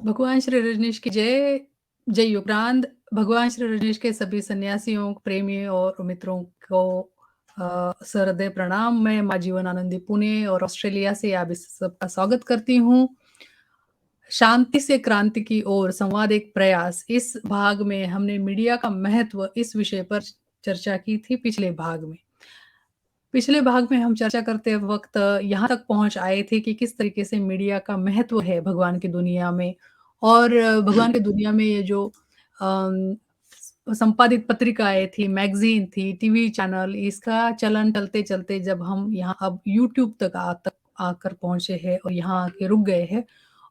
भगवान श्री रजनीश की जय। जय युगरांध। भगवान श्री रजनीश के सभी सन्यासियों, प्रेमियों और मित्रों को सहृदय प्रणाम। मैं माँ जीवनानंदी पुणे और ऑस्ट्रेलिया से आप सबका स्वागत करती हूँ। शांति से क्रांति की ओर संवाद एक प्रयास। इस भाग में हमने मीडिया का महत्व इस विषय पर चर्चा की थी। पिछले भाग में हम चर्चा करते वक्त यहाँ तक पहुंच आए थे कि किस तरीके से मीडिया का महत्व है भगवान की दुनिया में। और भगवान की दुनिया में ये जो संपादित पत्रिकाएं थी, मैगजीन थी, टीवी चैनल, इसका चलन चलते चलते जब हम यहाँ अब यूट्यूब तक आकर पहुंचे हैं और यहाँ आके रुक गए हैं।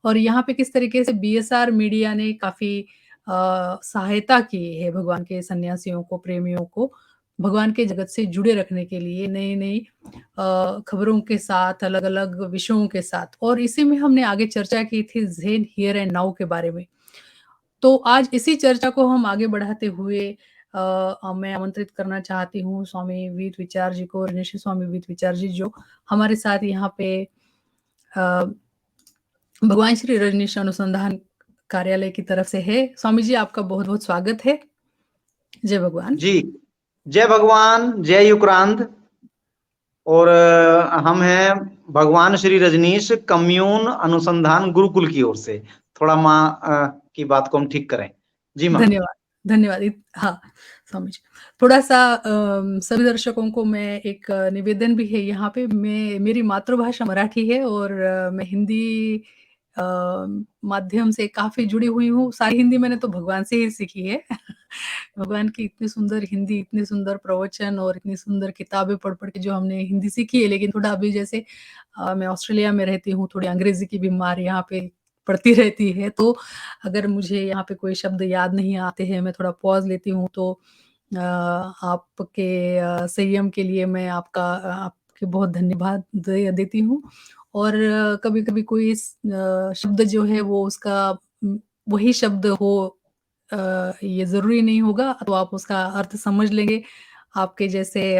और यहाँ पे किस तरीके से बीएसआर मीडिया ने काफी सहायता की है भगवान के सन्यासियों को, प्रेमियों को भगवान के जगत से जुड़े रखने के लिए, नई नई खबरों के साथ, अलग अलग विषयों के साथ। और इसी में हमने आगे चर्चा की थी ज़ेन हियर एंड नाउ के बारे में। तो आज इसी चर्चा को हम आगे बढ़ाते हुए मैं आमंत्रित करना चाहती हूँ स्वामी वीत विचार जी को, ऋषि स्वामी वीत विचार जी, जो हमारे साथ यहाँ पे भगवान श्री रजनीश अनुसंधान कार्यालय की तरफ से है। स्वामी जी, आपका बहुत बहुत स्वागत है। जय भगवान जी। जय भगवान, जय युक्रांत। और हम हैं भगवान श्री रजनीश कम्यून अनुसंधान गुरुकुल की ओर से। थोड़ा माँ की बात को हम ठीक करें। जी माँ। धन्यवाद धन्यवाद। हाँ स्वामी जी, थोड़ा सा सभी दर्शकों को मैं एक निवेदन भी है यहाँ पे। मेरी मातृभाषा मराठी है और मैं हिंदी माध्यम से काफी जुड़ी हुई हूँ। सारी हिंदी मैंने तो भगवान से ही सीखी है। भगवान की इतनी सुंदर हिंदी, इतने सुंदर प्रवचन और इतनी सुंदर किताबें पढ़ पढ़ के जो हमने हिंदी सीखी है। लेकिन थोड़ा अभी जैसे मैं ऑस्ट्रेलिया में रहती हूँ, थोड़ी अंग्रेजी की बीमार यहाँ पे पड़ती रहती है, तो अगर मुझे यहाँ पे कोई शब्द याद नहीं आते हैं, मैं थोड़ा पॉज लेती हूँ। तो आपके संयम के लिए मैं आपके बहुत धन्यवाद देती हूँ। और कभी कभी कोई शब्द जो है वो उसका वही शब्द हो, ये जरूरी नहीं होगा, तो आप उसका अर्थ समझ लेंगे। आपके जैसे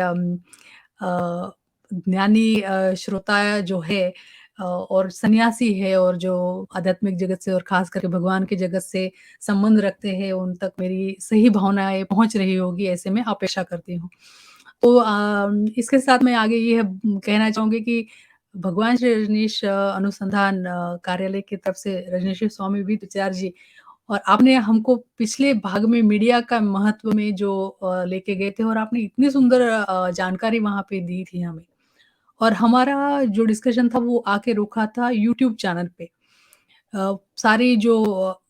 ज्ञानी श्रोता जो है और सन्यासी है और जो आध्यात्मिक जगत से और खास करके भगवान के जगत से संबंध रखते हैं, उन तक मेरी सही भावनाएं पहुंच रही होगी, ऐसे मैं अपेक्षा करती हूँ। तो इसके साथ मैं आगे ये कहना चाहूंगी कि भगवान श्री रजनीश अनुसंधान कार्यालय की तरफ से रजनीश स्वामी वीत विचार जी, और आपने हमको पिछले भाग में मीडिया का महत्व में जो लेके गए थे और आपने इतनी सुंदर जानकारी वहां पे दी थी हमें। और हमारा जो डिस्कशन था वो आके रुका था यूट्यूब चैनल पे। सारी जो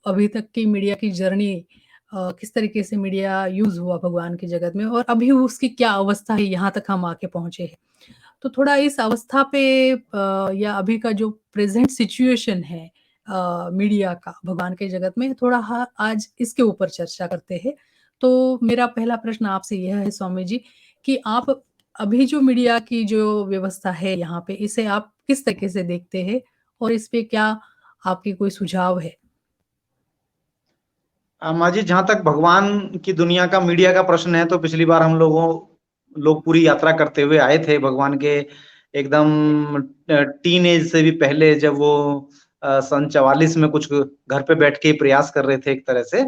अभी तक की मीडिया की जर्नी, किस तरीके से मीडिया यूज हुआ भगवान की जगत में और अभी उसकी क्या अवस्था है, यहाँ तक हम आके पहुंचे हैं। तो थोड़ा इस अवस्था पे या अभी का जो प्रेजेंट सिचुएशन है मीडिया का भगवान के जगत में, थोड़ा आज इसके ऊपर चर्चा करते हैं। तो मेरा पहला प्रश्न आपसे यह है स्वामी जी कि आप अभी जो मीडिया की जो व्यवस्था है यहाँ पे, इसे आप किस तरीके से देखते हैं और इस पे क्या आपके कोई सुझाव है? माँ जी, जहाँ तक भगवान की दुनिया का मीडिया का प्रश्न है, तो पिछली बार हम लोग पूरी यात्रा करते हुए आए थे भगवान के एकदम टीन एज से भी पहले, जब वो सन 44 में कुछ घर पे बैठ के प्रयास कर रहे थे एक तरह से।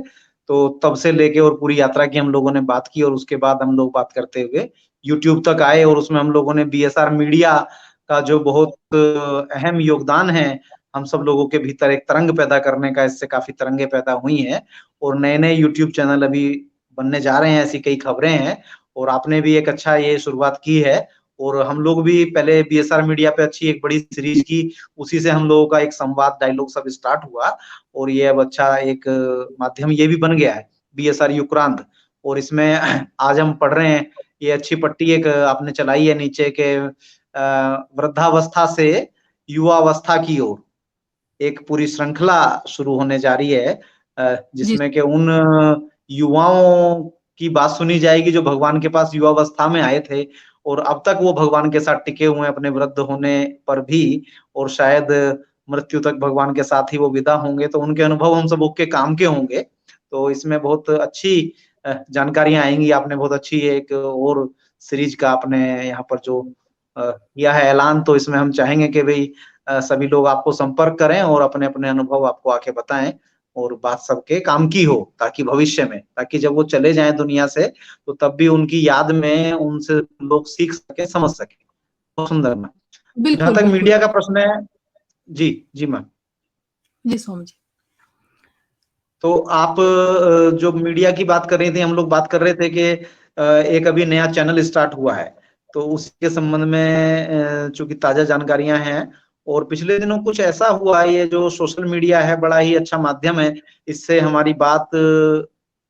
तो तब से लेके और पूरी यात्रा की हम लोगों ने बात की, और उसके बाद हम लोग बात करते हुए यूट्यूब तक आए, और उसमें हम लोगों ने बीएसआर मीडिया का जो बहुत अहम योगदान है हम सब लोगों के भीतर एक तरंग पैदा करने का, इससे काफी तरंगे पैदा हुई हैं और नए नए यूट्यूब चैनल अभी बनने जा रहे हैं, ऐसी कई खबरें हैं। और आपने भी एक अच्छा ये शुरुआत की है, और हम लोग भी पहले बीएसआर मीडिया पे अच्छी एक बड़ी सीरीज की, उसी से हम लोगों का एक संवाद, डायलॉग सब स्टार्ट हुआ, और ये अब अच्छा एक माध्यम ये भी बन गया है बीएसआर युक्रांत। और इसमें आज हम पढ़ रहे हैं, ये अच्छी पट्टी एक आपने चलाई है नीचे के वृद्धावस्था से युवावस्था की ओर एक पूरी श्रृंखला शुरू होने जा रही है, जी जिसमें के उन युवाओं की बात सुनी जाएगी जो भगवान के पास युवावस्था में आए थे, और अब तक वो भगवान के साथ टिके हुए हैं अपने वृद्ध होने पर भी, और शायद मृत्यु तक भगवान के साथ ही वो विदा होंगे। तो उनके अनुभव हम सब के काम के होंगे। तो इसमें बहुत अच्छी जानकारियां आएंगी। आपने बहुत अच्छी एक और सीरीज का आपने यहाँ पर जो किया है ऐलान, तो इसमें हम चाहेंगे कि भाई सभी लोग आपको संपर्क करें और अपने-अपने अनुभव आपको आके बताएँ और बात सबके काम की हो, ताकि भविष्य में, ताकि जब वो चले जाएँ दुनिया से, तो तब भी उनकी याद में उनसे लोग सीख सकें, समझ सकें। बहुत सुंदर मैम। जहाँ बिल्कुल, तक बिल्कुल। मीडिया का प्रश्न है जी, जी मैम। जी, स्वामी जी। तो आप जो मीडिया की बात कर रही थी, हम लोग बात कर रहे थे कि एक अभी नया चैनल स्टार्ट हुआ है, तो उसके संबंध में चूँकि ताज़ा जानकारियाँ हैं और पिछले दिनों कुछ ऐसा हुआ है, ये जो सोशल मीडिया है, बड़ा ही अच्छा माध्यम है, इससे हमारी बात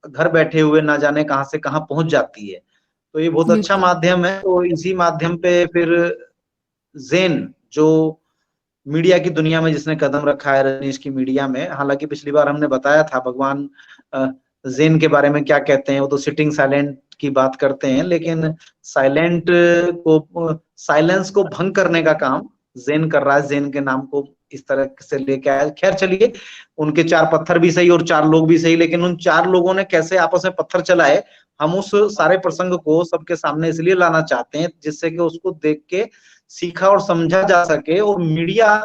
घर बैठे हुए ना जाने कहाँ से कहाँ पहुँच जाती है। तो ये बहुत अच्छा बिल्कुल, माध्यम है, तो इसी माध्यम पे फिर ज़ेन जो मीडिया की दुनिया में जिसने कदम रखा है रजनीश की मीडिया में, हालाँकि पिछली बार हमने बताया था भगवान अ, ज़ेन के बारे में क्या कहते हैं, वो तो सिटिंग साइलेंट की बात करते हैं, लेकिन साइलेंस को भंग करने का काम ज़ेन कर रहा है, ज़ेन के नाम को इस तरह से लेके आया। ख़ैर चलिए, उनके 4 पत्थर भी सही और 4 लोग भी सही, लेकिन उन 4 लोगों ने कैसे आपस में पत्थर चलाए, हम उस सारे प्रसंग को सबके सामने इसलिए लाना चाहते हैं, जिससे कि उसको देख के सीखा और समझा जा सके और मीडिया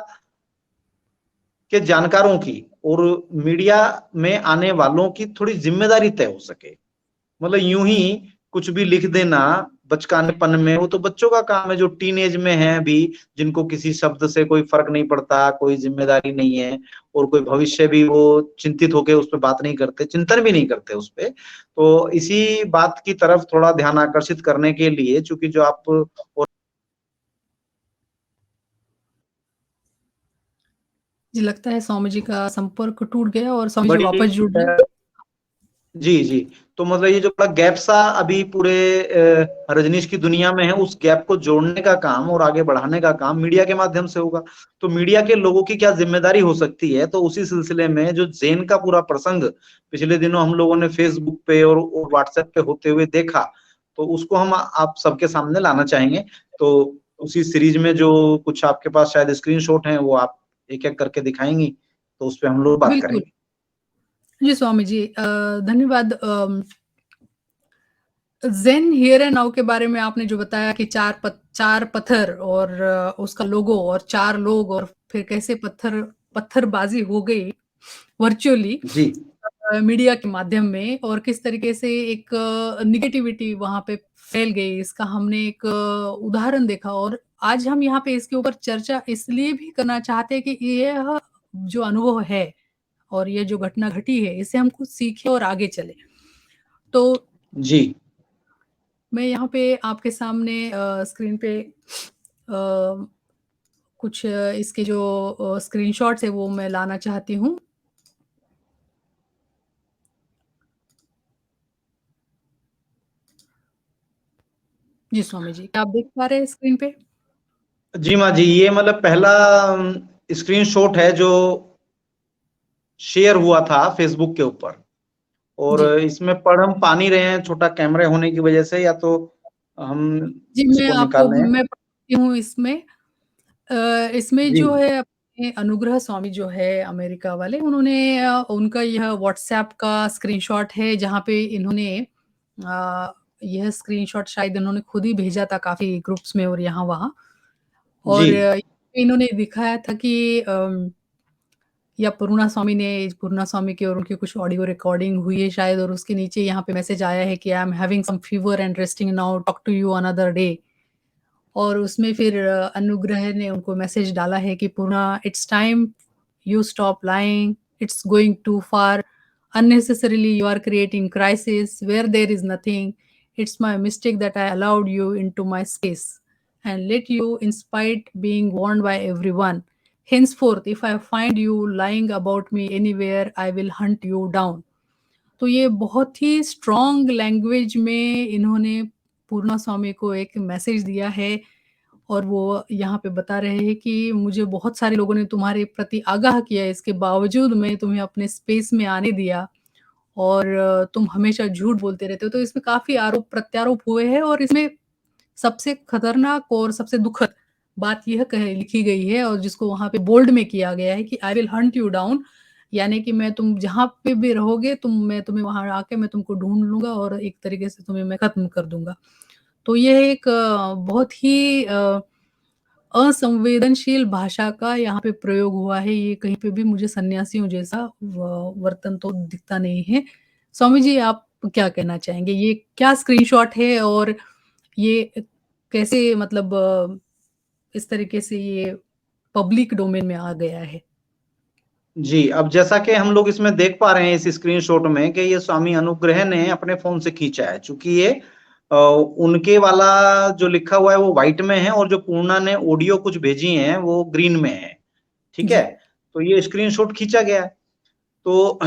के जानकारों की और मीडिया में आने वालों की थोड़ी ज़िम्मेदारी तय हो सके। मतलब यूँ ही कुछ भी लिख देना बचकानेपन में, वो तो बच्चों का काम है जो टीनेज में हैं अभी, जिनको किसी शब्द से कोई फ़र्क नहीं पड़ता, कोई ज़िम्मेदारी नहीं है और कोई भविष्य भी वो चिंतित होके उस पे बात नहीं करते, चिंतन भी नहीं करते उस पे। तो इसी बात की तरफ थोड़ा ध्यान आकर्षित करने के लिए चूँकि जो आप और जी, लगता है स्वामी जी का संपर्क टूट गया और स्वामी जी बड़ी वापस जुड़ गए। जी, जी। तो मतलब ये जो बड़ा गैप सा अभी पूरे रजनीश की दुनिया में है, उस गैप को जोड़ने का काम और आगे बढ़ाने का काम मीडिया के माध्यम से होगा। तो मीडिया के लोगों की क्या ज़िम्मेदारी हो सकती है, तो उसी सिलसिले में जो ज़ेन का पूरा प्रसंग पिछले दिनों हम लोगों ने फ़ेसबुक पे और व्हाट्सएप पे होते हुए देखा, तो उसको हम आप सबके सामने लाना चाहेंगे। तो उसी सीरीज़ में जो कुछ आपके पास शायद स्क्रीनशॉट हैं, वो आप एक-एक करके दिखाएँगी, तो उसपे हम लोग बात बिल्कुल। करेंगे। जी, स्वामी जी धन्यवाद ज़ेन हियर एंड नाउ के बारे में आपने जो बताया कि 4 पत्थर और उसका लोगो और 4 लोग और फिर कैसे पत्थरबाज़ी हो गई वर्चुअली जी। मीडिया के माध्यम में और किस तरीके से एक नेगेटिविटी वहाँ पे फैल गई, इसका हमने एक उदाहरण देखा और आज हम यहाँ पे इसके ऊपर चर्चा इसलिए भी करना चाहते हैं कि यह जो अनुभव है और ये जो घटना घटी है, इससे हम कुछ सीखें और आगे चलें। तो जी। मैं यहाँ पे आपके सामने स्क्रीन पे कुछ इसके जो स्क्रीनशॉट्स हैं वो मैं लाना चाहती हूँ। जी, स्वामी जी, क्या आप देख पा रहे हैं स्क्रीन पे? जी, माँ जी, ये मतलब पहला स्क्रीनशॉट है जो शेयर हुआ था फ़ेसबुक के ऊपर और जी। इसमें पढ़ हम पा नहीं रहे हैं, छोटा कैमरा होने की वजह से या तो हम जी, इसको निकाल लें। मैं पढ़ती हूँ इसमें। इसमें जी, जो है अपने अनुग्रह स्वामी जो है अमेरिका वाले, उन्होंने उनका यह व्हाट्सएप का स्क्रीनशॉट है जहाँ पे इन्होंने यह स्क्रीनशॉट शायद इन्होंने खुद ही भेजा था काफ़ी ग्रुप्स में और यहाँ-वहाँ जी, और इन्होंने दिखाया था कि या पूर्णा स्वामी की और उनकी कुछ ऑडियो रिकॉर्डिंग हुई है शायद और उसके नीचे यहाँ पे मैसेज आया है कि I am having some fever and resting now, talk to you another day. और उसमें फिर अनुग्रह ने उनको मैसेज डाला है कि Purna it's time you stop lying, it's going too far, unnecessarily you are creating crisis where there is nothing. It's my mistake that I allowed you into my space and let you in spite being warned by everyone. Henceforth, if I find you lying about me anywhere, I will hunt you down. तो ये बहुत ही strong language में इन्होंने पूर्णा स्वामी को एक message दिया है और वो यहाँ पे बता रहे हैं कि मुझे बहुत सारे लोगों ने तुम्हारे प्रति आगाह किया, इसके बावजूद मैं तुम्हें अपने स्पेस में आने दिया और तुम हमेशा झूठ बोलते रहते हो। तो इसमें काफ़ी आरोप-प्रत्यारोप हुए हैं और इसमें सबसे खतरनाक और सबसे दुखद बात यह कह लिखी गई है और जिसको वहाँ पे बोल्ड में किया गया है कि I will Hunt you down, यानी कि मैं तुम जहाँ पे भी रहोगे मैं तुम्हें वहाँ आके मैं तुमको ढूँढ लूँगा और एक तरीके से तुम्हें मैं खत्म कर दूँगा। तो ये एक बहुत ही असंवेदनशील भाषा का यहाँ पे प्रयोग हुआ है, ये कहीं पे भी मुझे सन्यासियों जैसा वर्तन तो दिखता नहीं है। स्वामी जी, आप क्या कहना चाहेंगे? ये क्या स्क्रीनशॉट है और ये कैसे मतलब इस तरीके से ये पब्लिक डोमेन में आ गया है? जी, अब जैसा कि हम लोग इसमें देख पा रहे हैं इस स्क्रीनशॉट में कि ये स्वामी अनुग्रह ने अपने फ़ोन से खींचा है। चूँकि ये उनके वाला जो लिखा हुआ है वो व्हाइट में है और जो पूर्णा ने ऑडियो कुछ भेजी हैं वो ग्रीन में है, ठीक है? जी। तो ये स्क्रीनशॉट खींचा गया है। तो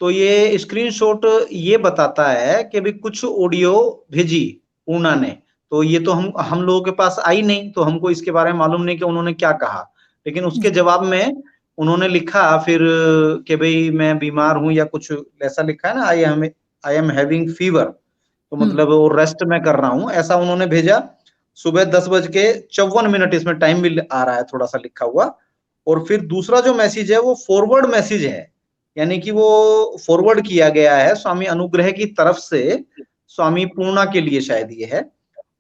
तो ये स्क्रीनशॉट ये बताता है कि भई कुछ ऑडियो भेजी पूर्णा ने, तो ये तो हम लोगों के पास आई नहीं, तो हमको इसके बारे में मालूम नहीं कि उन्होंने क्या कहा। लेकिन उसके जी। जवाब में उन्होंने लिखा फिर कि भई मैं बीमार हूँ या कुछ ऐसा लिखा है ना, आई एम हैविंग फीवर, तो हुँ। मतलब वो रेस्ट मैं कर रहा हूँ, ऐसा उन्होंने भेजा। सुबह 10:54 इसमें टाइम भी आ रहा है थोड़ा-सा लिखा हुआ। और फिर दूसरा जो मैसेज है वो फॉरवर्ड मैसेज है। यानी कि वो फॉरवर्ड किया गया है स्वामी अनुग्रह की तरफ से स्वामी पूर्णा के लिए शायद ये है।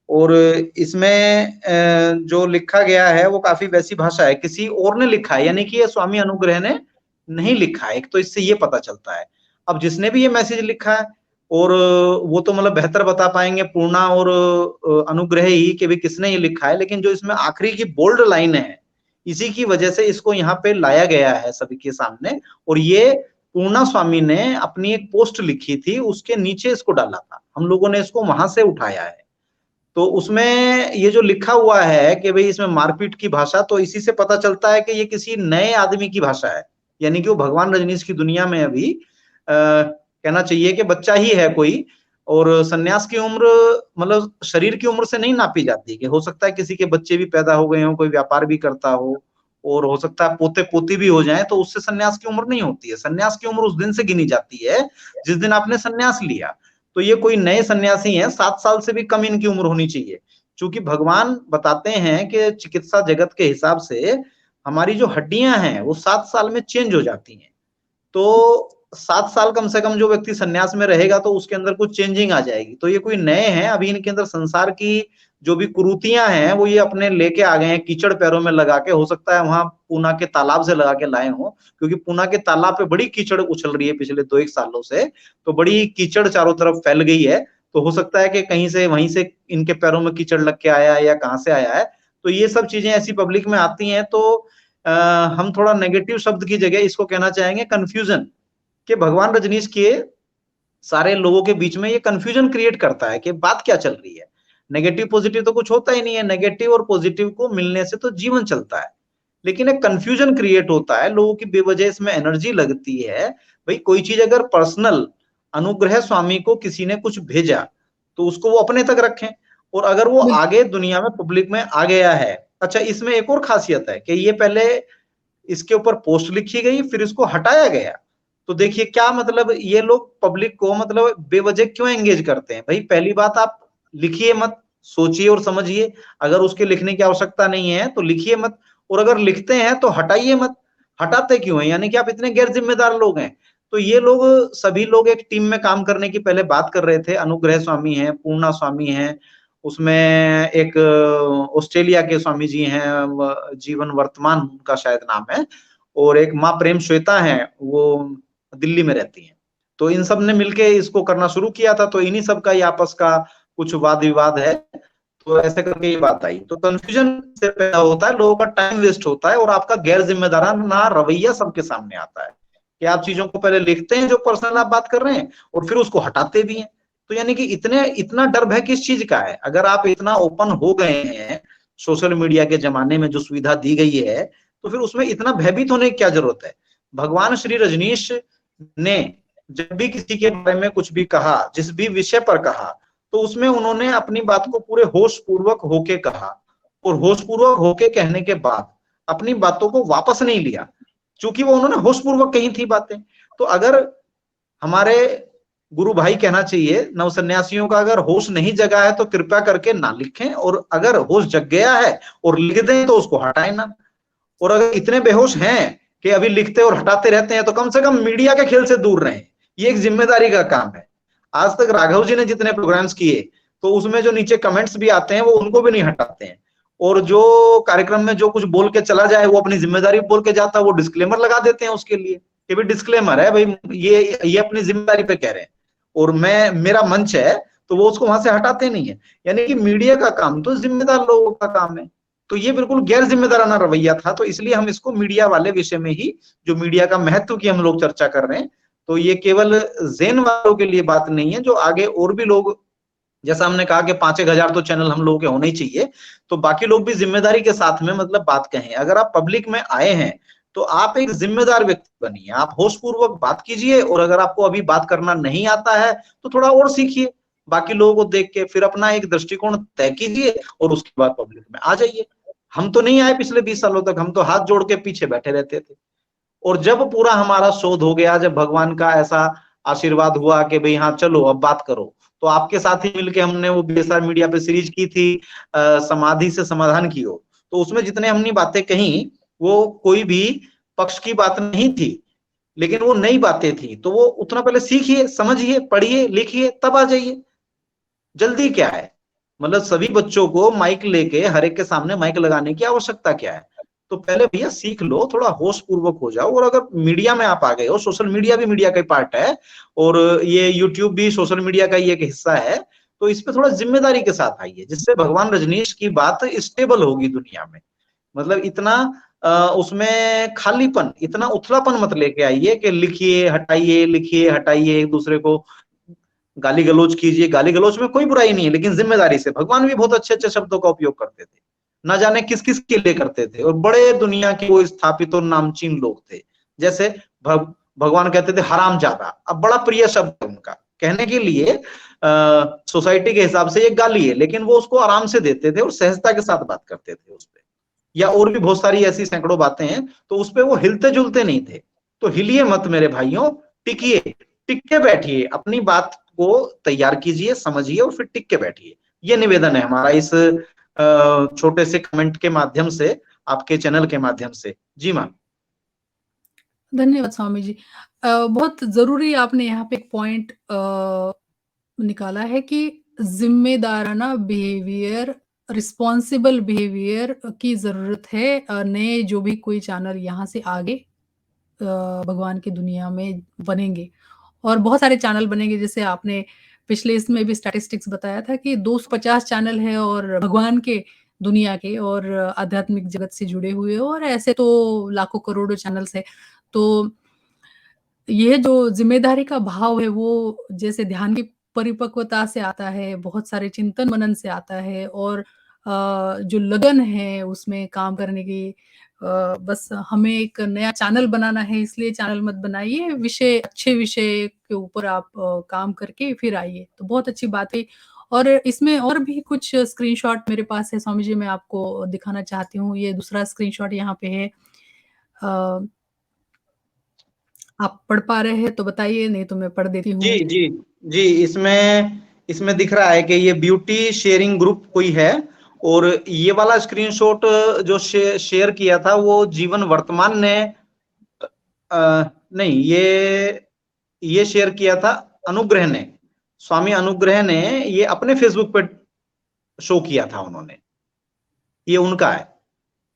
और इसमें जो लिखा गया है वो काफ़ी वैसी भाषा है, किसी और ने लिखा है, यानी कि ये स्वामी अनुग्रह ने नहीं लिखा है, एक तो इससे ये पता चलता है। अब जिसने भी ये मैसेज लिखा है और वो तो मतलब बेहतर बता पाएँगे पूर्णा और अनुग्रह ही कि भई किसने ये लिखा है, लेकिन जो इसमें आखिरी की बोल्ड लाइन है, इसी की वजह से इसको यहाँ पे लाया गया है सभी के सामने। और ये पूर्णा स्वामी ने अपनी एक पोस्ट लिखी थी, उसके नीचे इसको डाला था। हम लोगों ने इसको वहाँ से उठाया है। तो उसमें ये जो लिखा हुआ है कि भई इसमें मारपीट की भाषा, तो इसी से पता चलता है कि ये किसी नए आदमी की भाषा है। यानी कि वो भगवान रजनीश की दुनिया में अभी कहना चाहिए कि बच्चा ही है कोई। और सन्यास की उम्र मतलब शरीर की उम्र से नहीं नापी जाती, कि हो सकता है किसी के बच्चे भी पैदा हो गए हों, कोई व्यापार भी करता हो और हो सकता है पोते-पोती भी हो जाएँ, तो उससे सन्यास की उम्र नहीं होती है। सन्यास की उम्र उस दिन से गिनी जाती है, जिस दिन आपने सन्यास लिया। तो ये कोई नए सन्यासी हैं, 7 साल से भी कम इनकी उम्र होनी चाहिए। चूँकि भगवान बताते हैं कि चिकित्सा जगत के हिसाब से हमारी जो हड्डियाँ हैं, वो 7 साल में चेंज हो जाती हैं। तो 7 साल कम से कम जो व्यक्ति सन्यास में रहेगा तो उसके अंदर कुछ चेंजिंग आ जाएगी। तो ये कोई नए हैं, अभी इनके अंदर संसार की जो भी कुरीतियाँ हैं, वो ये अपने लेके आ गए हैं कीचड़ पैरों में लगा के। हो सकता है वहाँ पूना के तालाब से लगा के लाए हों, क्योंकि पूना के तालाब पे बड़ी कीचड़ उछल रही है पिछले 2-1 सालों से, तो बड़ी कीचड़ चारों तरफ फैल गई है। तो हो सकता है कि कहीं से वहीं से इनके पैरों में कीचड़ लग के आया है या कहाँ से आया है। तो ये सब चीज़ें ऐसी पब्लिक में आती हैं, तो अ, हम थोड़ा नेगेटिव शब्द की जगह इसको कहना चाहेंगे कन्फ्यूज़न, कि भगवान रजनीश के सारे लोगों के बीच में ये कन्फ्यूजन क्रिएट करता है कि बात क्या चल रही है। नेगेटिव पॉजिटिव तो कुछ होता ही नहीं है, नेगेटिव और पॉजिटिव को मिलने से तो जीवन चलता है। लेकिन एक कन्फ्यूजन क्रिएट होता है, लोगों की बेवजह इसमें एनर्जी लगती है। भई कोई चीज़ अगर पर्सनल अनुग्रह स्वामी को किसी ने कुछ भेजा, तो उसको वो अपने तक रखें, और अगर वो बिल आगे दुनिया में पब्लिक में आ गया है। अच्छा, इसमें एक और खासियत है कि ये पहले इसके ऊपर पोस्ट लिखी गई, फिर इसको हटाया गया। तो देखिए क्या मतलब, ये लोग पब्लिक को मतलब बेवजह क्यों एंगेज करते हैं? भई पहली बात, आप लिखिए मत, सोचिए और समझिए। अगर उसके लिखने की आवश्यकता नहीं है तो लिखिए मत, और अगर लिखते हैं तो हटाइए मत। हटाते क्यों हैं? यानी कि आप इतने गैर जिम्मेदार लोग हैं। तो ये लोग सभी लोग एक टीम में काम करने की पहले बात कर रहे थे। अनुग्रह स्वामी हैं, पूर्णा स्वामी हैं, उसमें एक ऑस्ट्रेलिया के स्वामी जी हैं, जीवन वर्तमान उनका शायद नाम है, और एक माँ प्रेम श्वेता हैं, वो दिल्ली में रहती हैं। तो इन सब ने मिलके इसको करना शुरू किया था, तो इन्हीं सब का ये आपस का कुछ वाद-विवाद है। तो ऐसे करके ये बात आई। तो कन्फ्यूजन से पैदा होता है, लोगों का टाइम वेस्ट होता है और आपका गैर ज़िम्मेदाराना रवैया सबके सामने आता है, कि आप चीज़ों को पहले लिखते हैं जो पर्सनल आप बात कर रहे हैं और फिर उसको हटाते भी हैं। तो यानी कि इतना डर भय किस चीज़ का है? अगर आप इतना ओपन हो गए हैं, सोशल मीडिया के ज़माने में जो सुविधा दी गई है, तो फिर उसमें इतना भयभीत होने की क्या ज़रूरत है? भगवान श्री रजनीश ने जब भी किसी के बारे में कुछ भी कहा, जिस भी विषय पर कहा, तो उसमें उन्होंने अपनी बात को पूरे होशपूर्वक होके कहा, और होशपूर्वक होके कहने के बाद अपनी बातों को वापस नहीं लिया, चूंकि वो उन्होंने होशपूर्वक कही थी बातें। तो अगर हमारे गुरु भाई कहना चाहिए, नव सन्यासियों का अगर होश नहीं जगा है तो कृपया करके ना लिखें, और अगर होश जग गया है और लिख दें तो उसको हटाएं ना। और अगर इतने बेहोश हैं कि अभी लिखते और हटाते रहते हैं, तो कम से कम मीडिया के खेल से दूर रहें। ये एक जिम्मेदारी का काम है। आज तक राघव जी ने जितने प्रोग्राम्स किए, तो उसमें जो नीचे कमेंट्स भी आते हैं वो उनको भी नहीं हटाते हैं। और जो कार्यक्रम में जो कुछ बोल के चला जाए वो अपनी जिम्मेदारी बोल के जाता है, वो डिस्क्लेमर लगा देते हैं उसके लिए कि भाई डिस्क्लेमर है भाई, ये अपनी जिम्मेदारी पे कह रहे हैं और मेरा मंच है, तो वो उसको वहां से हटाते नहीं है। यानी कि मीडिया का काम तो जिम्मेदार लोगों का काम है, तो ये बिल्कुल गैर जिम्मेदाराना रवैया था। तो इसलिए हम इसको मीडिया वाले विषय में ही, जो मीडिया का महत्व की हम लोग चर्चा कर रहे हैं, तो ये केवल ज़ेन वालों के लिए बात नहीं है, जो आगे और भी लोग, जैसा हमने कहा कि 5-1000 तो चैनल हम लोगों के होने ही चाहिए, तो बाकी लोग भी जिम्मेदारी के साथ में मतलब बात कहें। अगर आप पब्लिक में आए हैं तो आप एक जिम्मेदार व्यक्ति बनिए, आप होश पूर्वक बात कीजिए, और अगर आपको अभी बात करना नहीं आता है तो थोड़ा और सीखिए बाकी लोगों को देख के, फिर अपना एक दृष्टिकोण तय कीजिए और उसके बाद पब्लिक में आ जाइए। हम तो नहीं आए पिछले 20 सालों तक, हम तो हाथ जोड़ के पीछे बैठे रहते थे। और जब पूरा हमारा शोध हो गया, जब भगवान का ऐसा आशीर्वाद हुआ कि भाई हाँ चलो अब बात करो, तो आपके साथ ही मिलके हमने वो बीएसआर मीडिया पे सीरीज की थी, समाधि से समाधान की ओर। तो उसमें जितने हमने बातें कही, वो कोई भी पक्ष की बात नहीं थी, लेकिन वो नई बातें थी। तो वो उतना पहले सीखिए, समझिए, पढ़िए, लिखिए, तब आ जाइए। जल्दी क्या है? मतलब सभी बच्चों को माइक लेके हर एक के सामने माइक लगाने की आवश्यकता क्या है? तो पहले भैया सीख लो, थोड़ा होश पूर्वक हो जाओ। और अगर मीडिया में आप आ गए हो, सोशल मीडिया भी मीडिया का पार्ट है, और ये यूट्यूब भी सोशल मीडिया का ही एक हिस्सा है, तो इस पे थोड़ा जिम्मेदारी के साथ आइए, जिससे भगवान रजनीश की बात स्टेबल होगी दुनिया में। मतलब इतना उसमें खालीपन, इतना उथलापन मत लेके आइए कि लिखिए हटाइए, लिखिए हटाइए, एक दूसरे को गाली गलौज कीजिए। गाली गलौज में कोई बुराई नहीं है, लेकिन जिम्मेदारी से। भगवान भी बहुत अच्छे अच्छे शब्दों का उपयोग करते थे, ना जाने किस किस के लिए करते थे, और बड़े दुनिया के वो स्थापित और नामचीन लोग थे। जैसे भगवान कहते थे हरामजादा, अब बड़ा प्रिय शब्द है उनका कहने के लिए। सोसाइटी के हिसाब से ये गाली है, लेकिन वो उसको आराम से देते थे और सहजता के साथ बात करते थे उस पर। या और भी बहुत सारी ऐसी सैकड़ों बातें हैं, तो उस पर वो हिलते जुलते नहीं थे। तो हिलिए मत मेरे भाइयों, टिकिए, टिक के बैठिए, अपनी बात को तैयार कीजिए, समझिए और फिर टिक के बैठिए। ये निवेदन है हमारा इस छोटे से कमेंट के माध्यम से, आपके चैनल के माध्यम से। जी मां। धन्यवाद स्वामी जी। बहुत ज़रूरी आपने यहाँ पे एक पॉइंट निकाला है कि ज़िम्मेदाराना बिहेवियर, रिस्पॉन्सिबल बिहेवियर की ज़रूरत है। नए जो भी कोई चैनल यहाँ से आगे भगवान की दुनिया में बनेंगे, और बहुत सारे चैनल बनेंगे। जैसे आपने पिछले इसमें भी स्टैटिस्टिक्स बताया था कि 250 चैनल हैं और भगवान के दुनिया के और आध्यात्मिक जगत से जुड़े हुए, और ऐसे तो लाखों करोड़ों चैनल्स हैं। तो ये जो ज़िम्मेदारी का भाव है वो जैसे ध्यान की परिपक्वता से आता है, बहुत सारे चिंतन-मनन से आता है, और जो लगन है उसमें काम करने की। बस हमें एक नया चैनल बनाना है, इसलिए चैनल मत बनाइए, अच्छे विषय के ऊपर आप काम करके फिर आइए। तो बहुत अच्छी बात है। और इसमें और भी कुछ स्क्रीनशॉट मेरे पास है स्वामी जी, मैं आपको दिखाना चाहती हूँ। ये दूसरा स्क्रीनशॉट यहाँ पे है। अ आप पढ़ पा रहे हैं तो बताइए, नहीं तो मैं पढ़ देती हूँ। जी जी जी, इसमें इसमें दिख रहा है कि ये ब्यूटी शेयरिंग ग्रुप कोई है, और ये वाला स्क्रीनशॉट जो शेयर किया था वो जीवन वर्तमान ने, नहीं, ये शेयर किया था अनुग्रह ने, स्वामी अनुग्रह ने ये अपने फेसबुक पे शो किया था उन्होंने, ये उनका है।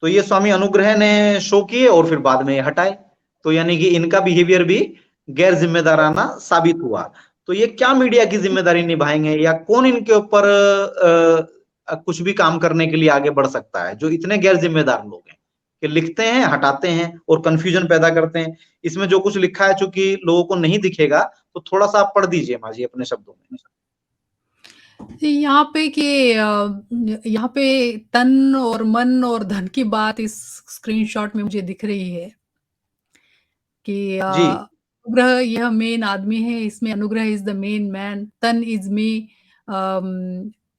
तो ये स्वामी अनुग्रह ने शो किए और फिर बाद में हटाए, तो यानी कि इनका बिहेवियर भी गैर जिम्मेदाराना साबित हुआ। तो ये क्या मीडिया की जिम्मेदारी निभाएंगे, या कौन इनके ऊपर कुछ भी काम करने के लिए आगे बढ़ सकता है, जो इतने गैर जिम्मेदार लोग हैं कि लिखते हैं, हटाते हैं और कंफ्यूजन पैदा करते हैं। इसमें जो कुछ लिखा है, चूंकि लोगों को नहीं दिखेगा, तो थोड़ा सा आप पढ़ दीजिए माँ जी अपने शब्दों में। यहाँ पे कि यहाँ पे तन और मन और धन की बात इस स्क्रीनशॉट में मुझे दिख रही है कि जी अनुग्रह यह मेन आदमी है, इसमें अनुग्रह इज द मेन मैन, तन इज मी,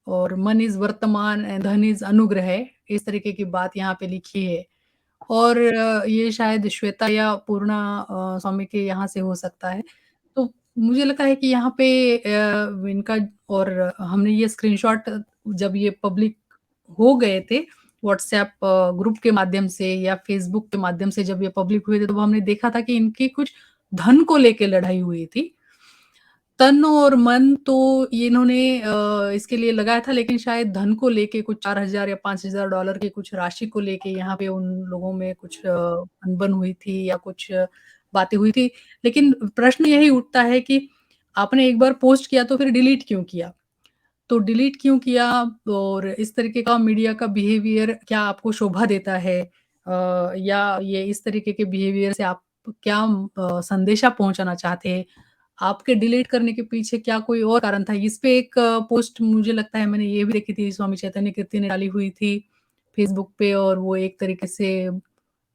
और मन इज वर्तमान एंड धन इज अनुग्रह है। इस तरीके की बात यहाँ पे लिखी है। और ये शायद श्वेता या पूर्णा स्वामी के यहाँ से हो सकता है। तो मुझे लगता है कि यहाँ पे इनका, और हमने ये स्क्रीनशॉट जब ये पब्लिक हो गए थे व्हाट्सएप ग्रुप के माध्यम से या फेसबुक के माध्यम से, जब ये पब्लिक हुए थे तो हमने देखा था कि इनकी कुछ धन को लेके लड़ाई हुई थी। तन और मन तो ये इन्होंने इसके लिए लगाया था, लेकिन शायद धन को लेके कुछ 4000 या $5000 की कुछ राशि को लेके यहाँ पे उन लोगों में कुछ अनबन हुई थी या कुछ बातें हुई थी। लेकिन प्रश्न यही उठता है कि आपने एक बार पोस्ट किया तो फिर डिलीट क्यों किया? तो डिलीट क्यों किया और इस तरीके का मीडिया का बिहेवियर क्या आपको शोभा देता है? या ये इस तरीके के बिहेवियर से आप क्या संदेशा पहुँचाना चाहते हैं? आपके डिलीट करने के पीछे क्या कोई और कारण था? इस पे एक पोस्ट मुझे लगता है मैंने ये भी देखी थी, स्वामी चैतन्य कीर्ति ने डाली हुई थी फेसबुक पे, और वो एक तरीके से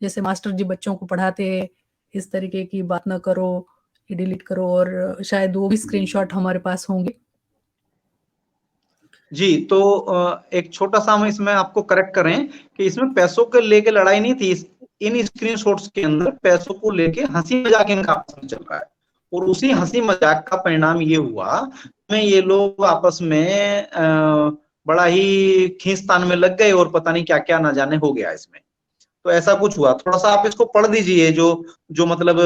जैसे मास्टर जी बच्चों को पढ़ाते हैं, इस तरीके की बात ना करो, ये डिलीट करो, और शायद वो भी स्क्रीनशॉट हमारे पास होंगे। जी, तो एक छोटा-सा हम इसमें आपको करेक्ट करें कि इसमें पैसों को लेके लड़ाई नहीं थी। इन स्क्रीनशॉट्स के अंदर पैसों को लेके हँसी-मज़ाक इनका आपस में चल रहा है और उसी हँसी-मज़ाक का परिणाम ये हुआ में ये लोग आपस में बड़ा ही खींचतान में लग गए और पता नहीं क्या-क्या ना जाने हो गया इसमें। तो ऐसा कुछ हुआ। थोड़ा-सा आप इसको पढ़ दीजिए जो जो मतलब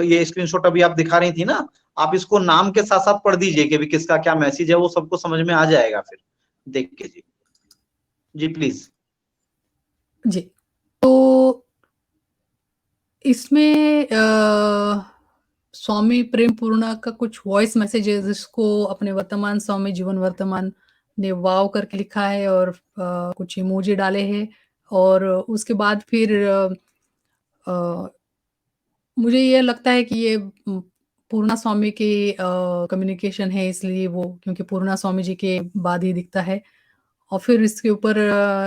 ये स्क्रीनशॉट अभी आप दिखा रही थी ना, आप इसको नाम के साथ-साथ पढ़ दीजिए कि अभी किसका क्या मैसेज है, वो सबको समझ में आ जाएगा फिर देख के जी। जी, प्लीज़। जी। तो इसमें स्वामी प्रेम पूर्णा का कुछ वॉइस मैसेज है जिसको अपने वर्तमान स्वामी जीवन वर्तमान ने वाव करके लिखा है और कुछ इमोजी डाले हैं, और उसके बाद फिर अ, मुझे ये लगता है कि ये पूर्णा स्वामी की कम्युनिकेशन है, इसलिए वो क्योंकि पूर्णा स्वामी जी के बाद ही दिखता है। और फिर इसके ऊपर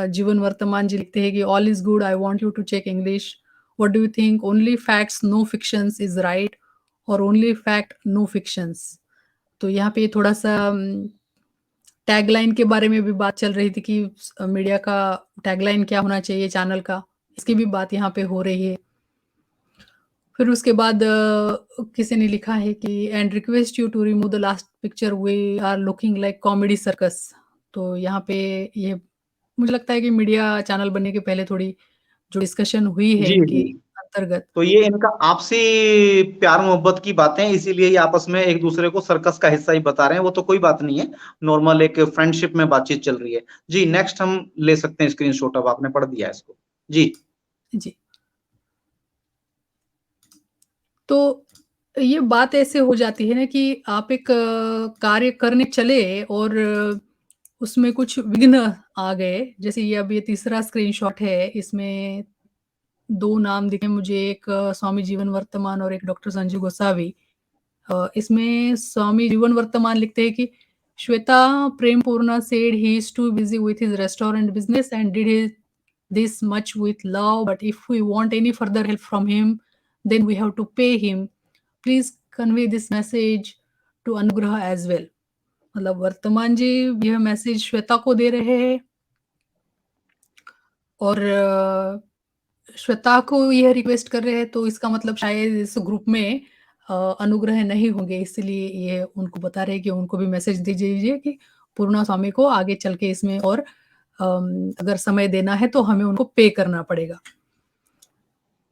जीवन वर्तमान जी लिखते हैं कि all is good, I want you to check English, what do you think, only facts no fictions is right, और ओनली फैक्ट नो फिक्शंस। तो यहाँ पे थोड़ा सा टैगलाइन के बारे में भी बात चल रही थी कि मीडिया का टैगलाइन क्या होना चाहिए चैनल का, इसकी भी बात यहाँ पे हो रही है। फिर उसके बाद किसी ने लिखा है कि and request you to remove the last picture, we are looking like comedy circus. तो यहाँ पे ये मुझे लगता है कि मीडिया चैनल बनने के पहले थोड़ी जो डिस्कशन हुई है जी, इनके जी। अंतर्गत। तो ये इनका आपसी प्यार-मोहब्बत की बातें हैं, इसीलिए ये आपस में एक-दूसरे को सर्कस का हिस्सा ही बता रहे हैं, वो तो कोई बात नहीं है। नॉर्मल एक फ्रेंडशिप में बातचीत चल रही है। जी, नेक्स्ट हम ले सकते हैं स्क्रीनशॉट अब आपने पढ़ दिया इसको। जी। जी। तो ये बात ऐसे हो जाती है ना कि आप एक कार्य करने चले और उसमें कुछ विघ्न आ गए। जैसे ये अब ये तीसरा स्क्रीनशॉट है, इसमें 2 नाम दिखे मुझे, एक स्वामी जीवन वर्तमान और एक डॉक्टर संजीव गोसावी। इसमें स्वामी जीवन वर्तमान लिखते हैं कि Shweta प्रेमपूर्णा said he is too busy with his restaurant business and did this much with love, but if we want any further help from him, then we have to pay him. Please convey this message to अनुग्रह as well. मतलब वर्तमान जी यह message Shweta को दे रहे हैं, और श्वेता को यह रिक्वेस्ट कर रहे हैं, तो इसका मतलब शायद इस ग्रुप में अनुग्रह नहीं होंगे, इसलिए ये उनको बता रहे हैं कि उनको भी मैसेज दे दीजिए कि पूर्णा स्वामी को आगे चल के इसमें और अगर समय देना है तो हमें उनको पे करना पड़ेगा।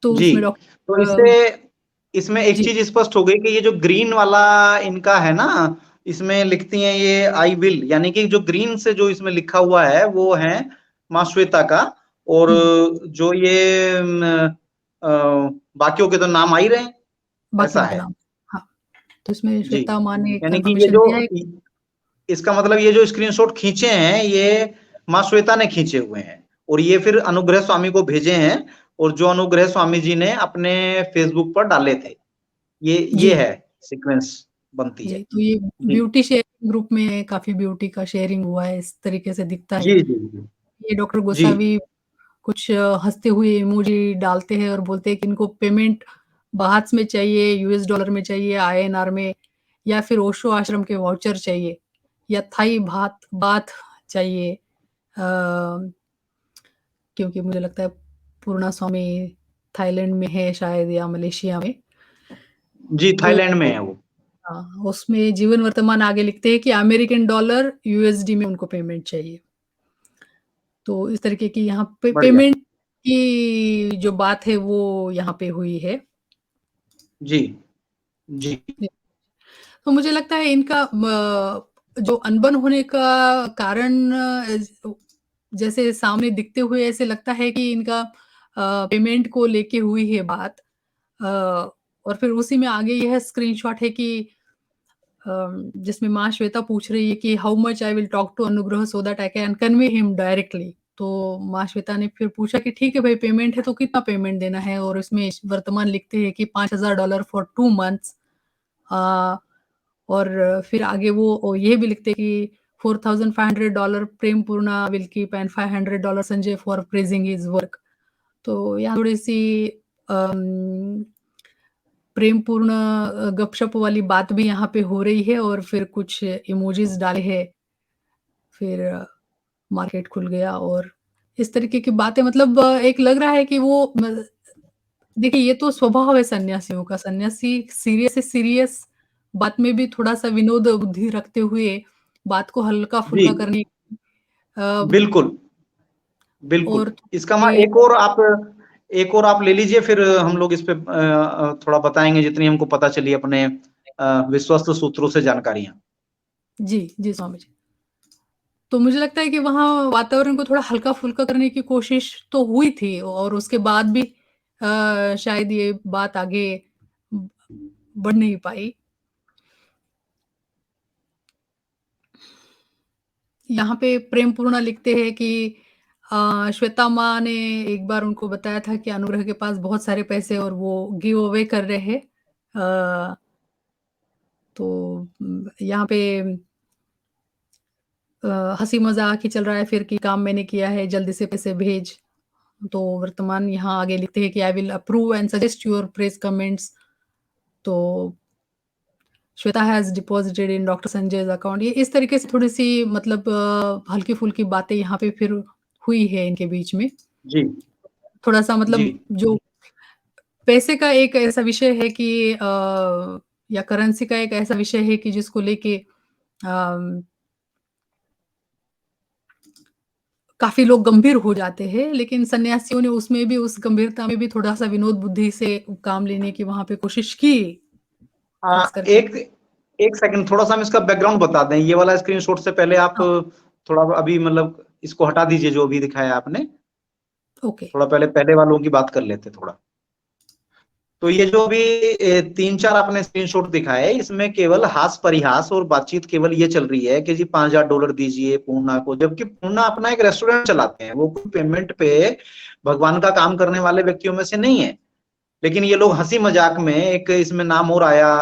तो जी, उसमें तो डॉक्टर इससे इसमें एक जी, चीज़ स्पष्ट हो गई कि ये जो ग्रीन वाला इनका है ना, इसमें लिखती हैं ये आई विल, यानी कि जो ग्रीन से जो इसमें लिखा हुआ है, वो है माँ श्वेता का, और हुँ, जो ये अ, बाकियों के तो नाम आ ही रहे हैं, ऐसा बाकियों के है। नाम। हाँ, तो इसमें जी, श्वेता माँ ने यानी कि ये कन्फर्मेशन जो दिया है। इसका मतलब ये जो स्क्रीनशॉट खींचे हैं, ये माँ श्वेता ने खींचे हुए हैं और ये फिर अनुग्रह स्वामी को भेजे हैं और जो अनुग्रह स्वामी जी ने अपने फेसबुक पर डाले थे। ये जी, है सीक्वेंस बनती है। जी, तो ये जी। ब्यूटी शेयरिंग ग्रुप में काफ़ी ब्यूटी का शेयरिंग हुआ है, इस तरीके से दिखता है। जी, जी, जी। ये डॉक्टर जी, गोसावी कुछ हँसते हुए इमोजी डालते हैं और बोलते हैं कि इनको पेमेंट बाहत्स में चाहिए, यूएस डॉलर में चाहिए, आईएनआर में, या फिर ओशो आश्रम के वाउचर चाहिए, या थाई बाथ चाहिए। क्योंकि मुझे लगता है पूर्णा स्वामी थाईलैंड में है शायद या मलेशिया में। जी, तो थाईलैंड में है वो। हाँ, उसमें जीवन वर्तमान आगे लिखते हैं कि अमेरिकन डॉलर, यूएसडी में उनको पेमेंट चाहिए। तो इस तरीके की यहाँ पे बढ़िया। पेमेंट की जो बात है वो यहाँ पे हुई है। जी, जी। तो मुझे लगता है इनका जो अनबन होने का कारण जैसे सामने दिखते हुए ऐसे लगता है कि इनका पेमेंट को लेके हुई है बात। अ, और फिर उसी में आगे यह स्क्रीनशॉट है कि जिसमें माँ श्वेता पूछ रही है कि how much I will talk to Anugrah so that I can convey him directly. तो माँ श्वेता ने फिर पूछा कि ठीक है भाई, पेमेंट है तो कितना पेमेंट देना है? और इसमें वर्तमान लिखते हैं कि $5000 फॉर 2 मंथ्स। अ, और फिर आगे वो ये भी लिखते हैं कि $4500 Prem Purna will keep and $500 Sanjay for praising his work. तो यहाँ थोड़ी-सी अम, प्रेमपूर्ण गपशप वाली बात भी यहाँ पे हो रही है और फिर कुछ इमोजीज़ डाले हैं। फिर मार्केट खुल गया और इस तरीके की बातें, मतलब एक लग रहा है कि वो देखिए, ये तो स्वभाव है सन्यासियों का। सन्यासी सीरियस से सीरियस बात में भी थोड़ा-सा विनोद बुद्धि रखते हुए बात को जी, हल्का-फुल्का करने अ, बिल्कुल, बिल्कुल। और इसका ये एक और आप ले लीजिए, फिर हम लोग इस पे थोड़ा बताएँगे जितनी हमको पता चली अपने विश्वस्त सूत्रों से जानकारियाँ। जी, जी स्वामी जी। तो मुझे लगता है कि वहाँ वातावरण को थोड़ा हल्का-फुल्का करने की कोशिश तो हुई थी और उसके बाद भी शायद ये बात आगे ब बढ़ नहीं पाई। यहाँ पे प्रेम पूर्णा लिखते हैं कि श्वेता माँ ने एक बार उनको बताया था कि अनुग्रह के पास बहुत सारे पैसे और वो गिव अवे कर रहे हैं। अ, तो यहाँ पे हँसी-मज़ाक ही चल रहा है फिर कि काम मैंने किया है, जल्दी से पैसे भेज। तो वर्तमान यहाँ आगे लिखते हैं कि I will approve and suggest your praise comments. तो Shweta has deposited in doctor संजय's अकाउंट। ये इस तरीके से थोड़ी-सी, मतलब हल्की-फुल्की बातें यहाँ पे फिर हुई है इनके बीच में। जी, थोड़ा-सा, जी। मतलब जो पैसे का एक ऐसा विषय है कि या करेंसी का एक ऐसा विषय है कि जिसको लेके अम, काफ़ी लोग गंभीर हो जाते हैं, लेकिन सन्यासियों ने उसमें भी, उस गंभीरता में भी थोड़ा-सा विनोद बुद्धि से काम लेने की वहाँ पे कोशिश की, ख़ास करके। एक एक सेकंड, थोड़ा-सा हम इसका बैकग्राउंड बता दें। ये वाला स्क्रीनशॉट से पहले आप हाँ, थोड़ा अभी मतलब इसको हटा दीजिए जो अभी दिखाया आपने। ओके। थोड़ा पहले पहले वालों की बात कर लेते थोड़ा। तो ये जो अभी 3-4 आपने स्क्रीनशॉट दिखाए, इसमें केवल हास-परिहास और बातचीत केवल ये चल रही है कि जी $5000 दीजिए पूर्णा को, जबकि पूर्णा अपना एक रेस्टोरेंट चलाते हैं। वो कोई पेमेंट पे भगवान का काम करने वाले व्यक्तियों में से नहीं है। लेकिन ये लोग हँसी-मज़ाक में, एक इसमें नाम और आया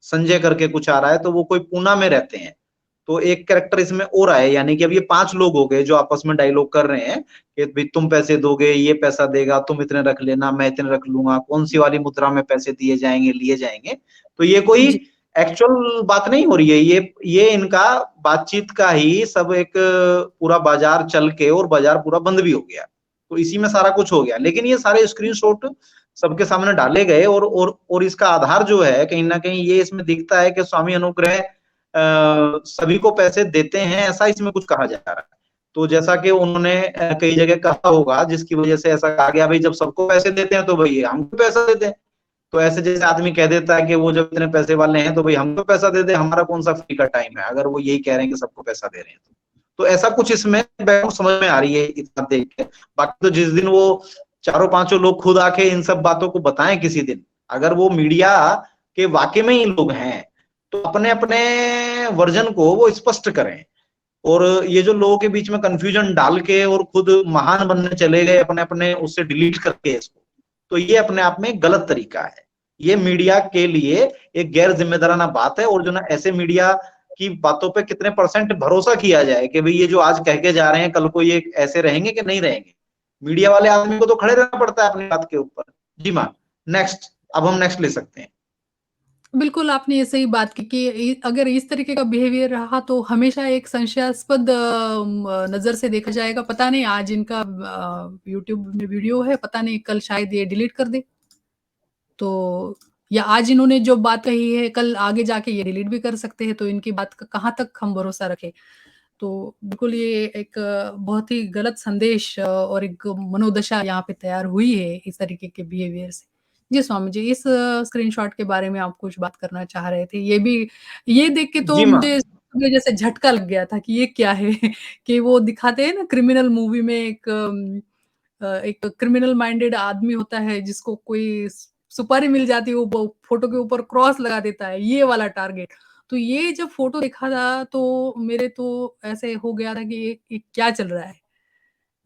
संजय करके कुछ आ रहा है, तो वो कोई पूना में रहते हैं। तो एक कैरेक्टर इसमें और आया, यानी कि अब ये 5 लोग हो गए जो आपस में डायलॉग कर रहे हैं कि भई तुम पैसे दोगे, ये पैसा देगा, तुम इतने रख लेना, मैं इतने रख लूँगा, कौन-सी वाली मुद्रा में पैसे दिए जाएँगे, लिए जाएँगे। तो ये कोई जी, एक्चुअल बात नहीं हो रही है, ये इनका बातचीत का ही सब एक पूरा बाज़ार चल के और बाज़ार पूरा बंद भी हो गया। तो इसी में सारा कुछ हो गया। लेकिन ये सारे स्क्रीनशॉट सबके सामने डाले गए और इसका आधार जो है, कहीं न कहीं ये इसमें दिखता है कि स्वामी अनुग्रह सभी को पैसे देते हैं, ऐसा इसमें कुछ कहा जा रहा है। तो जैसा कि उन्होंने कई जगह कहा होगा, जिसकी वजह से ऐसा कहा गया, भई जब सबको पैसे देते हैं तो भई हमको पैसा दे दें। तो ऐसे जैसे आदमी कह देता है कि वो जब इतने पैसे वाले हैं तो भई हमको पैसा दे दें, हमारा कौन-सा फ्री का टाइम है, अगर वो यही कह रहे हैं कि सबको पैसा दे रहे हैं तो। तो ऐसा कुछ इसमें बैकग्राउंड समझ में आ रही है इतना देख के। बाकी तो जिस दिन वो चारों पाँचों लोग खुद आके इन सब बातों को बताएँ किसी दिन, अगर वो मीडिया के वाक़ई में ही लोग हैं, तो अपने-अपने वर्ज़न को वो स्पष्ट करें। और ये जो लोगों के बीच में कन्फ्यूजन डाल के और खुद महान बनने चले गए अपने-अपने उससे डिलीट करके इसको, तो ये अपने आप में गलत तरीका है। ये मीडिया के लिए एक गैर ज़िम्मेदाराना बात है, और जो ना ऐसे मीडिया की बातों पे कितने परसेंट भरोसा किया जाए कि भई ये जो आज कह के जा रहे हैं, कल को ये ऐसे रहेंगे कि नहीं रहेंगे। मीडिया वाले आदमी को तो खड़े रहना पड़ता है अपनी बात के ऊपर। जी माँ, नेक्स्ट, अब हम नेक्स्ट ले सकते हैं। बिल्कुल आपने ये सही बात की कि अगर इस तरीके का बिहेवियर रहा तो हमेशा एक संशयास्पद नज़र से देखा जाएगा। पता नहीं आज इनका यूट्यूब में वीडियो है, पता नहीं कल शायद ये डिलीट कर दे। तो या आज इन्होंने जो बात कही है, कल आगे जाके ये डिलीट भी कर सकते हैं, तो इनकी बात का कहाँ तक हम भरोसा रखें? तो बिल्कुल ये एक बहुत ही गलत संदेश और एक मनोदशा यहाँ पे तैयार हुई है इस तरीके के बिहेवियर से। जी स्वामी जी, इस स्क्रीनशॉट के बारे में आप कुछ बात करना चाह रहे थे। ये देख के तो जी माँ। मुझे जैसे झटका लग गया था कि ये क्या है? कि वो दिखाते हैं ना क्रिमिनल मूवी में एक क्रिमिनल माइंडेड आदमी होता है जिसको कोई सुपारी मिल जाती है, वो फोटो के ऊपर क्रॉस लगा देता है, ये वाला टारगेट। तो ये जब फोटो देखा था तो मेरे तो ऐसे हो गया था कि ये क्या चल रहा है?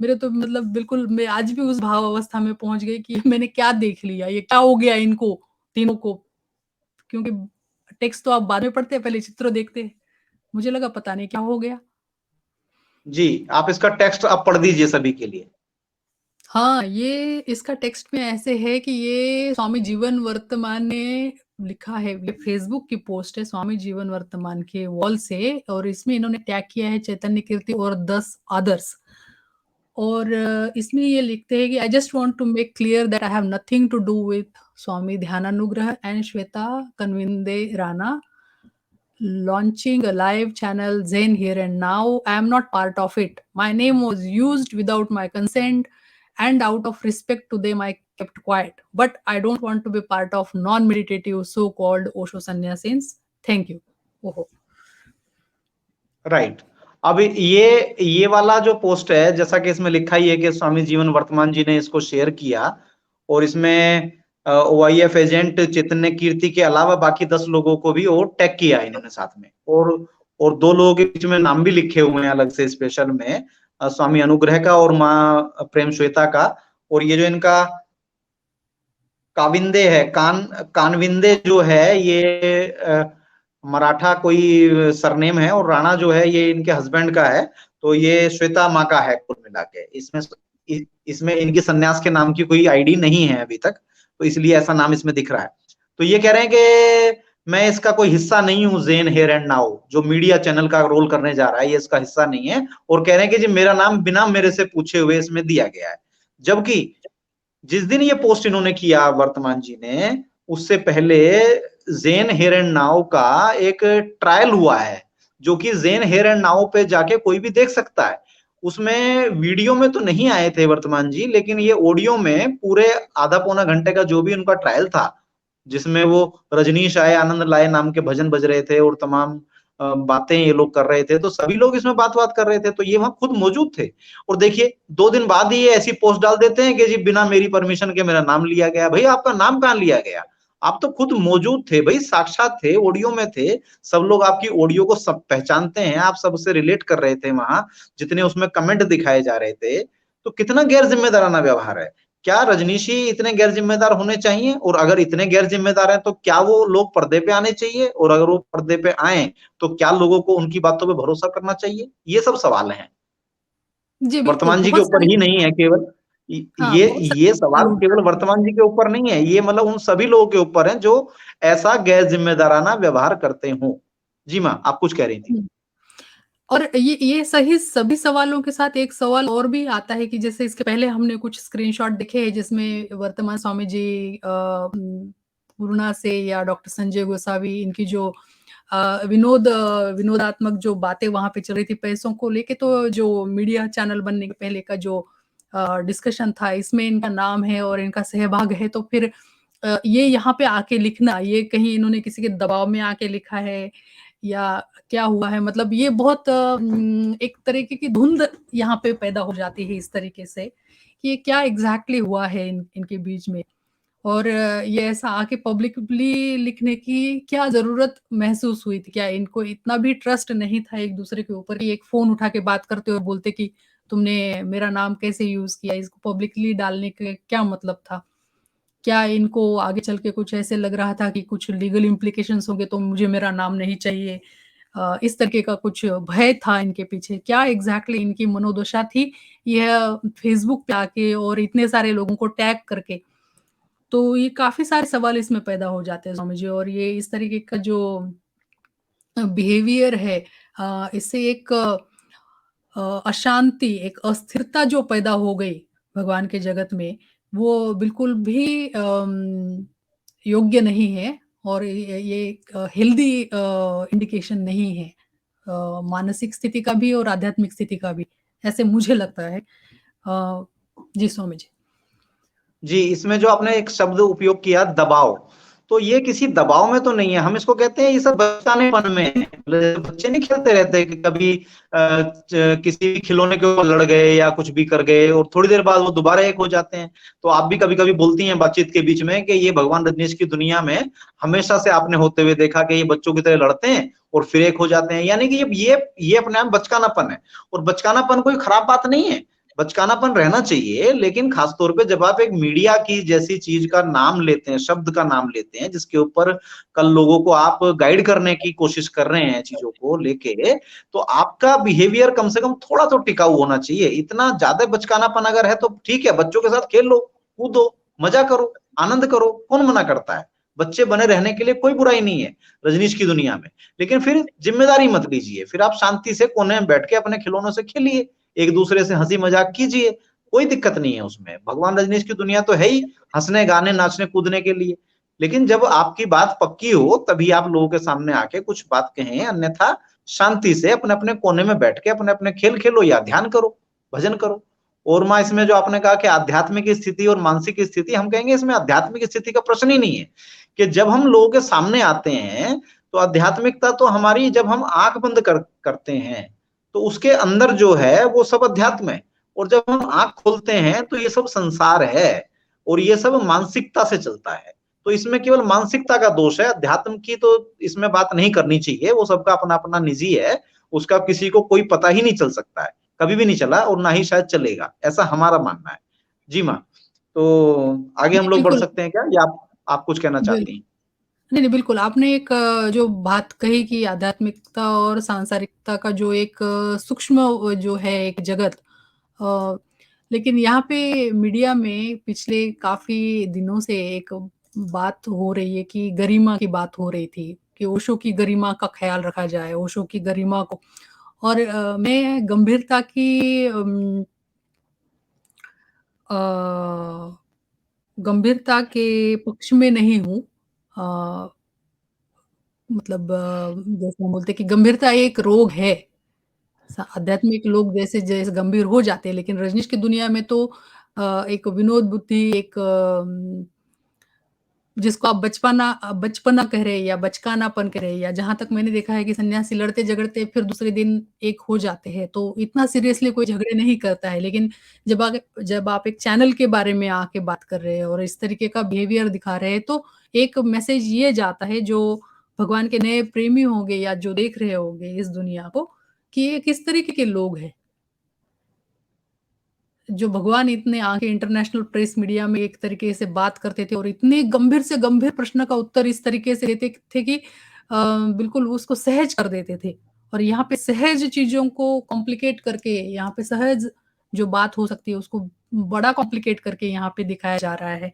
मेरे तो मतलब बिल्कुल मैं आज भी उस भाव अवस्था में पहुँच गई कि मैंने क्या देख लिया, ये क्या हो गया इनको तीनों को? क्योंकि टेक्स्ट तो आप बाद में पढ़ते हैं, पहले चित्र देखते हैं। मुझे लगा पता नहीं क्या हो गया? जी, आप इसका टेक्स्ट अब पढ़ दीजिए सभी के लिए। हाँ, ये इसका टेक्स्ट में ऐसे है कि ये स्वामी जीवन वर्तमान ने लिखा है, ये फेसबुक की पोस्ट है स्वामी जीवन वर्तमान के वॉल से और इसमें इन्होंने टैग किया है चैतन्य कीर्ति और 10 अदर्स। और इसमें ये लिखते हैं कि I just want to make clear that I have nothing to do with Swami Dhyananugrah and Shweta Kanvinde Rana launching a live channel Zen here and now. I am not part of it. My name was used without my consent, and out of respect to them, I kept quiet. But I don't want to be part of non-meditative so-called Osho sannyasins. Thank you. Oh. Right. अब ये वाला जो post है, जैसा कि इसमें लिखा ही है कि स्वामी जीवन वर्तमान जी ने इसको शेयर किया और इसमें ओआईएफ एजेंट चैतन्य कीर्ति के अलावा बाकी 10 लोगों को भी वो टैग किया है इन्होंने साथ में और 2 लोगों के बीच में नाम भी लिखे हुए हैं अलग से स्पेशल में, स्वामी अनुग्रह का और माँ प्रेम श्वेता का। और ये जो इनका काविंदे है, कानविंदे जो है ये मराठा कोई सरनेम है और राणा जो है ये इनके हस्बैंड का है। तो ये श्वेता माँ का है कुल मिला के। इसमें इनकी सन्यास के नाम की कोई आईडी नहीं है अभी तक, तो इसलिए ऐसा नाम इसमें दिख रहा है। तो ये कह रहे हैं कि मैं इसका कोई हिस्सा नहीं हूँ, ज़ेन हियर एंड नाउ जो मीडिया चैनल का रोल करने जा रहा है, ये इसका हिस्सा नहीं है। और कह रहे हैं कि जी मेरा नाम बिना मेरे से पूछे हुए इसमें दिया गया है। जबकि जिस दिन ये पोस्ट इन्होंने किया वर्तमान जी ने, उससे पहले ज़ेन हियर एंड नाउ का एक ट्रायल हुआ है, जो कि ज़ेन हियर एंड नाउ पे जाके कोई भी देख सकता है। उसमें वीडियो में तो नहीं आए थे वर्तमान जी, लेकिन ये ऑडियो में पूरे आधा पौना घंटे का जो भी उनका ट्रायल था, जिसमें वो रजनीश आए आनंद लाए नाम के भजन बज रहे थे और तमाम बातें ये लोग कर रहे थे, तो सभी लोग इसमें बात कर रहे थे, तो ये वहां खुद मौजूद थे। और देखिए 2 दिन बाद ही ये ऐसी पोस्ट डाल देते हैं कि जी बिना मेरी परमिशन के मेरा नाम लिया गया। भाई आपका नाम कहाँ लिया गया? आप तो खुद मौजूद थे भाई, साक्षात थे, ऑडियो में थे। सब लोग आपकी ऑडियो को सब पहचानते हैं, आप सबसे रिलेट कर रहे थे वहां, जितने उसमें कमेंट दिखाए जा रहे थे। तो कितना गैर जिम्मेदाराना व्यवहार है। क्या रजनीश ही इतने गैर जिम्मेदार होने चाहिए? और अगर इतने गैर जिम्मेदार हैं तो क्या वो लोग पर्दे पे आने चाहिए? और अगर वो पर्दे पे आए तो क्या लोगों को उनकी बातों पे भरोसा करना चाहिए? ये सब सवाल हैं। जी, बिल्कुल, वर्तमान जी के बहुत ऊपर सारे ही नहीं है केवल, हाँ, बहुत ये सारे सवाल सवाल उठ केवल जाते हैं। वर्तमान जी के ऊपर नहीं है, ये मतलब उन सभी लोगों के ऊपर है जो ऐसा गैर जिम्मेदाराना व्यवहार करते हों। जी माँ, आप कुछ कह रही थी। हुँ। और ये सही सभी सवालों के साथ एक सवाल और भी आता है कि जैसे इसके पहले हमने कुछ स्क्रीनशॉट देखे हैं जिसमें वर्तमान स्वामी जी पूर्णा से या डॉक्टर संजय गोसावी इनकी जो विनोदात्मक जो बातें वहां पे चल रही थी पैसों को लेके, तो जो मीडिया चैनल बनने के पहले का जो डिस्कशन था इसमें इनका नाम है और इनका सहभाग है, तो फिर ये यहाँ पे आके लिखना, ये कहीं इन्होंने किसी के दबाव में आके लिखा है या क्या हुआ है? मतलब ये बहुत एक तरीके की धुंध यहाँ पे पैदा हो जाती है इस तरीके से कि ये क्या एग्ज़ैक्टली हुआ है इनके बीच में। और ये ऐसा आके पब्लिकली लिखने की क्या ज़रूरत महसूस हुई थी? क्या इनको इतना भी ट्रस्ट नहीं था एक-दूसरे के ऊपर कि एक फ़ोन उठा के बात करते और बोलते कि तुमने मेरा नाम कैसे यूज़ किया? इसको पब्लिकली डालने का क्या मतलब था? क्या इनको आगे चल के कुछ ऐसे लग रहा था कि कुछ लीगल इम्प्लीकेशंस होंगे तो मुझे मेरा नाम नहीं चाहिए? इस तरीके का कुछ भय था इनके पीछे। क्या एग्ज़ैक्टली इनकी मनोदशा थी? यह फेसबुक पे आके और इतने सारे लोगों को टैग करके। तो ये काफ़ी सारे सवाल इसमें पैदा हो जाते हैं स्वामी जी, और ये इस तरीके का जो बिहेवियर है इससे एक अशांति, एक अस्थिरता जो पैदा हो गई भगवान के जगत में, वो बिल्कुल भी योग्य नहीं है और ये एक हेल्दी इंडिकेशन नहीं है मानसिक स्थिति का भी और आध्यात्मिक स्थिति का भी, ऐसे मुझे लगता है। जी, स्वामी जी। जी, इसमें जो आपने एक शब्द उपयोग किया दबाव, तो ये किसी दबाव में तो नहीं है, हम इसको कहते हैं ये सब बचकानेपन में है। मतलब बच्चे नहीं खेलते रहते कि कभी किसी भी खिलौने के ऊपर लड़ गए या कुछ भी कर गए और थोड़ी देर बाद वो दोबारा एक हो जाते हैं। तो आप भी कभी-कभी बोलती हैं बातचीत के बीच में कि ये भगवान रजनीश की दुनिया में हमेशा से आपने होते हुए देखा कि ये बच्चों की तरह लड़ते हैं और फिर एक हो जाते हैं। यानी कि ये अपने आप बचकानापन है और बचकानापन कोई खराब बात नहीं है। बचकानापन रहना चाहिए, लेकिन खासतौर पे जब आप एक मीडिया की जैसी चीज का नाम लेते हैं, शब्द का नाम लेते हैं, जिसके ऊपर कल लोगों को आप गाइड करने की कोशिश कर रहे हैं चीजों को लेके, तो आपका बिहेवियर कम से कम थोड़ा तो टिकाऊ होना चाहिए। इतना ज्यादा बचकानापन अगर है तो ठीक है, बच्चों के साथ खेल लो, कूदो, मजा करो, आनंद करो, कौन मना करता है? बच्चे बने रहने के लिए कोई बुराई नहीं है रजनीश की दुनिया में। लेकिन फिर जिम्मेदारी मत लीजिए, फिर आप शांति से कोने में बैठ के अपने खिलौनों से खेलिए, एक दूसरे से हंसी मजाक कीजिए, कोई दिक्कत नहीं है उसमें। भगवान रजनीश की दुनिया तो है ही हंसने गाने नाचने कूदने के लिए। लेकिन जब आपकी बात पक्की हो तभी आप लोगों के सामने आके कुछ बात कहें, अन्यथा शांति से अपने अपने कोने में बैठ के अपने अपने खेल खेलो या ध्यान करो, भजन करो। और माँ इसमें जो आपने कहा कि आध्यात्मिक स्थिति और मानसिक स्थिति, हम कहेंगे इसमें आध्यात्मिक स्थिति का प्रश्न ही नहीं है। कि जब हम लोगों के सामने आते हैं तो आध्यात्मिकता तो हमारी, जब हम आंख बंद करते हैं तो उसके अंदर जो है वो सब अध्यात्म है, और जब हम आंख खोलते हैं तो ये सब संसार है और ये सब मानसिकता से चलता है। तो इसमें केवल मानसिकता का दोष है, अध्यात्म की तो इसमें बात नहीं करनी चाहिए। वो सबका अपना अपना निजी है, उसका किसी को कोई पता ही नहीं चल सकता है, कभी भी नहीं चला और ना ही शायद चलेगा, ऐसा हमारा मानना है। जी माँ, तो आगे हम जी, लोग बढ़ बिल्कुल। सकते हैं क्या, या आप कुछ कहना बिल चाहती हैं? नहीं, नहीं, बिल्कुल, आपने एक जो बात कही कि आध्यात्मिकता और सांसारिकता का जो एक सूक्ष्म जो है एक जगत, अ, लेकिन यहाँ पे मीडिया में पिछले काफ़ी दिनों से एक बात हो रही है कि गरिमा की बात हो रही थी, कि ओशो की गरिमा का ख़्याल रखा जाए, ओशो की गरिमा को। और मैं गंभीरता की अ, गंभीरता के पक्ष में नहीं हूँ। अ, मतलब जैसे हम बोलते हैं कि गंभीरता एक रोग है। आध्यात्मिक लोग जैसे जैसे गंभीर हो जाते हैं, लेकिन रजनीश की दुनिया में तो एक विनोद बुद्धि, एक जिसको आप बचपना कह रहे हैं या बचकानापन कह रहे हैं, या जहाँ तक मैंने देखा है कि सन्यासी लड़ते-झगड़ते फिर दूसरे दिन एक हो जाते हैं, तो इतना सीरियसली कोई झगड़े नहीं करता है। लेकिन जब आप एक चैनल के बारे में आके बात कर रहे हैं और इस तरीके का बिहेवियर दिखा रहे हैं, तो एक मैसेज ये जाता है जो भगवान के नए प्रेमी होंगे या जो देख रहे होंगे इस दुनिया को, कि ये किस तरीके के लोग हैं। जो भगवान इतने आके इंटरनेशनल प्रेस मीडिया में एक तरीके से बात करते थे और इतने गंभीर से गंभीर प्रश्न का उत्तर इस तरीके से देते थे कि बिल्कुल उसको सहज कर देते थे। और यहाँ पे सहज चीज़ों को कॉम्प्लिकेट करके, यहाँ पे सहज जो बात हो सकती है उसको बड़ा कॉम्प्लिकेट करके यहाँ पे दिखाया जा रहा है,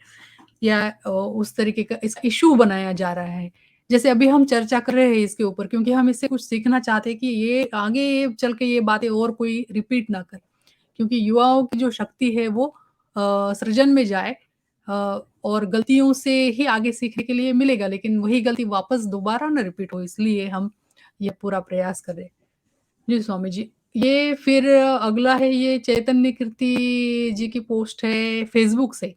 या उस तरीके का इस इश्यू बनाया जा रहा है। जैसे अभी हम चर्चा कर रहे हैं इसके ऊपर क्योंकि हम इससे कुछ सीखना चाहते हैं कि ये आगे चल के ये बातें और कोई रिपीट ना करे। क्योंकि युवाओं की जो शक्ति है वो सृजन में जाए, और गलतियों से ही आगे सीखने के लिए मिलेगा, लेकिन वही गलती वापस दोबारा ना रिपीट हो, इसलिए हम ये पूरा प्रयास कर रहे हैं। जी, स्वामी जी। ये फिर अगला है, ये चैतन्य कीर्ति जी की पोस्ट है फेसबुक से,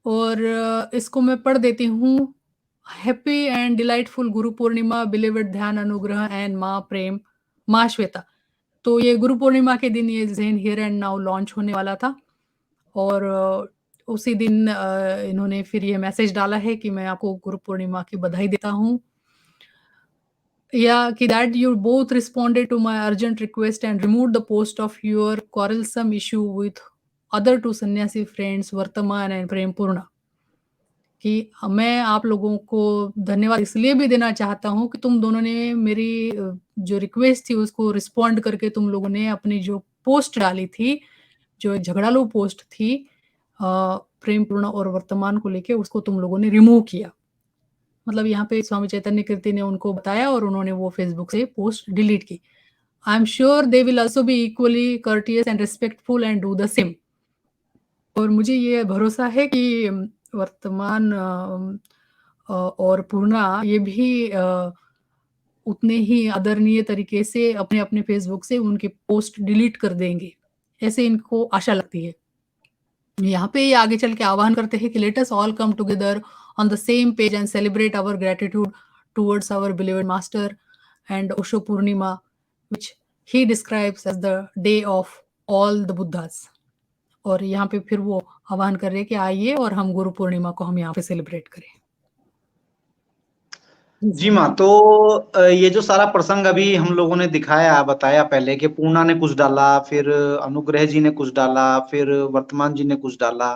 और इसको मैं पढ़ देती हूँ। Happy and delightful Guru Purnima, बिलीवेड ध्यान अनुग्रह एंड माँ प्रेम, माँ श्वेता। तो ये गुरु पूर्णिमा के दिन ये Zen here and now launch होने वाला था, और उसी दिन इन्होंने फिर ये मैसेज डाला है कि मैं आपको गुरु पूर्णिमा की बधाई देता हूँ। या कि that you both responded to my urgent request and removed the post of your quarrelsome issue with other two sanyasi friends Vartaman and Prempurna. कि मैं आप लोगों को धन्यवाद इसलिए भी देना चाहता हूँ कि तुम दोनों ने मेरी जो रिक्वेस्ट थी उसको रिस्पॉन्ड करके तुम लोगों ने अपनी जो पोस्ट डाली थी, जो एक झगड़ालू पोस्ट थी प्रेमपूर्ण और वर्तमान को लेके, उसको तुम लोगों ने रिमूव किया। मतलब यहाँ पे स्वामी चैतन्य कीर्ति ने उनको बताया और उन्होंने वो फेसबुक से पोस्ट डिलीट की। I am sure they will also be equally courteous and respectful and do the same. और मुझे ये भरोसा है कि वर्तमान और पूर्णा ये भी उतने ही आदरणीय तरीके से अपने-अपने फेसबुक से उनके पोस्ट डिलीट कर देंगे। ऐसे इनको आशा लगती है। यहाँ पे ये आगे चल के आह्वान करते हैं कि let us all come together on the same page and celebrate our gratitude towards our beloved master and Osho Purnima, which he describes as the day of all the buddhas. और यहाँ पे फिर वो आह्वान कर रहे हैं कि आइए और हम गुरु पूर्णिमा को हम यहाँ पे सेलिब्रेट करें। जी माँ, तो ये जो सारा प्रसंग अभी हम लोगों ने दिखाया, बताया पहले कि पूर्णा ने कुछ डाला, फिर अनुग्रह जी ने कुछ डाला, फिर वर्तमान जी ने कुछ डाला,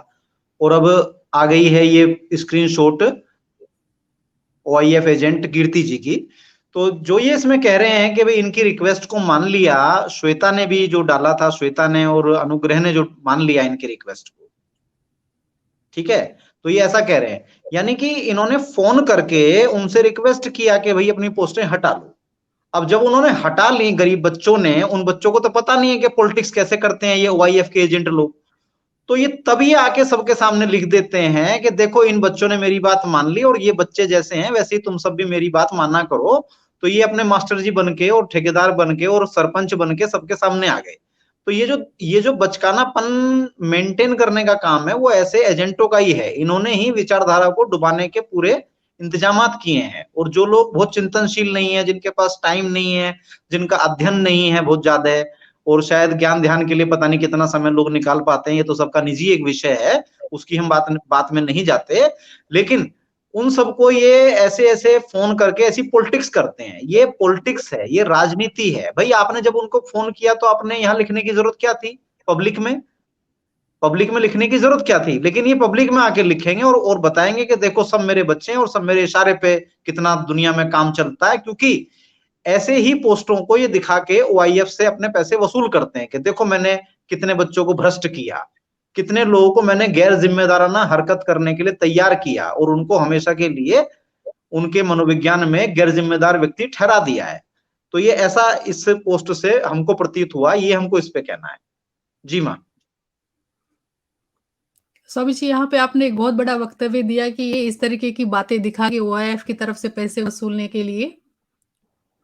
और अब आ गई है ये स्क्रीनशॉट ओआईएफ एजेंट कीर्ति जी की। तो जो ये इसमें कह रहे हैं कि भाई इनकी रिक्वेस्ट को मान लिया, श्वेता ने भी जो डाला था, श्वेता ने और अनुग्रह ने जो मान लिया इनकी रिक्वेस्ट को, ठीक है। तो ये ऐसा कह रहे हैं, यानी कि इन्होंने फोन करके उनसे रिक्वेस्ट किया कि भाई अपनी पोस्टें हटा लो। अब जब उन्होंने हटा ली गरीब बच्चों ने, उन बच्चों को तो पता नहीं है कि पॉलिटिक्स कैसे करते हैं ये ओआईएफ के एजेंट लोग, तो ये तभी आके सबके सामने लिख देते हैं कि देखो इन बच्चों ने मेरी बात मान ली और ये बच्चे जैसे हैं वैसे ही तुम सब भी मेरी बात माना करो। तो ये अपने मास्टर जी बन के और ठेकेदार बन के और सरपंच बन के सबके सामने आ गए। तो ये जो बचकानापन मेंटेन करने का काम है वो ऐसे एजेंटों का ही है। इन्होंने ही विचारधारा को डुबाने के पूरे इंतजामात किए हैं। और जो लोग बहुत चिंतनशील नहीं है, जिनके पास टाइम नहीं है, जिनका अध्ययन नहीं है बहुत ज्यादा है, और शायद ज्ञान ध्यान के लिए पता नहीं कितना समय लोग निकाल पाते हैं, ये तो सबका निजी एक विषय है, उसकी हम बात में नहीं जाते। लेकिन उन सबको ये ऐसे ऐसे फोन करके ऐसी पॉलिटिक्स करते हैं। ये पॉलिटिक्स है, ये राजनीति है। भाई आपने जब उनको फोन किया तो आपने यहाँ लिखने की जरूरत क्या थी? पब्लिक में लिखने की जरूरत क्या थी? लेकिन ये पब्लिक में आके लिखेंगे और बताएंगे कि देखो सब मेरे बच्चे हैं और सब मेरे इशारे पे कितना दुनिया में काम चलता है। क्योंकि ऐसे ही पोस्टों को ये दिखा के ओआईएफ से अपने पैसे वसूल करते हैं कि देखो मैंने कितने बच्चों को भ्रष्ट किया, कितने लोगों को मैंने गैर जिम्मेदाराना हरकत करने के लिए तैयार किया और उनको हमेशा के लिए उनके मनोविज्ञान में गैर जिम्मेदार व्यक्ति ठहरा दिया है। तो ये ऐसा इस पोस्ट से हमको प्रतीत हुआ, ये हमको इस पे कहना है। जी माँ। स्वामी जी, यहाँ पे आपने एक बहुत बड़ा वक्तव्य दिया कि ये इस तरीके की बातें दिखा के ओआईएफ की तरफ से पैसे वसूलने के लिए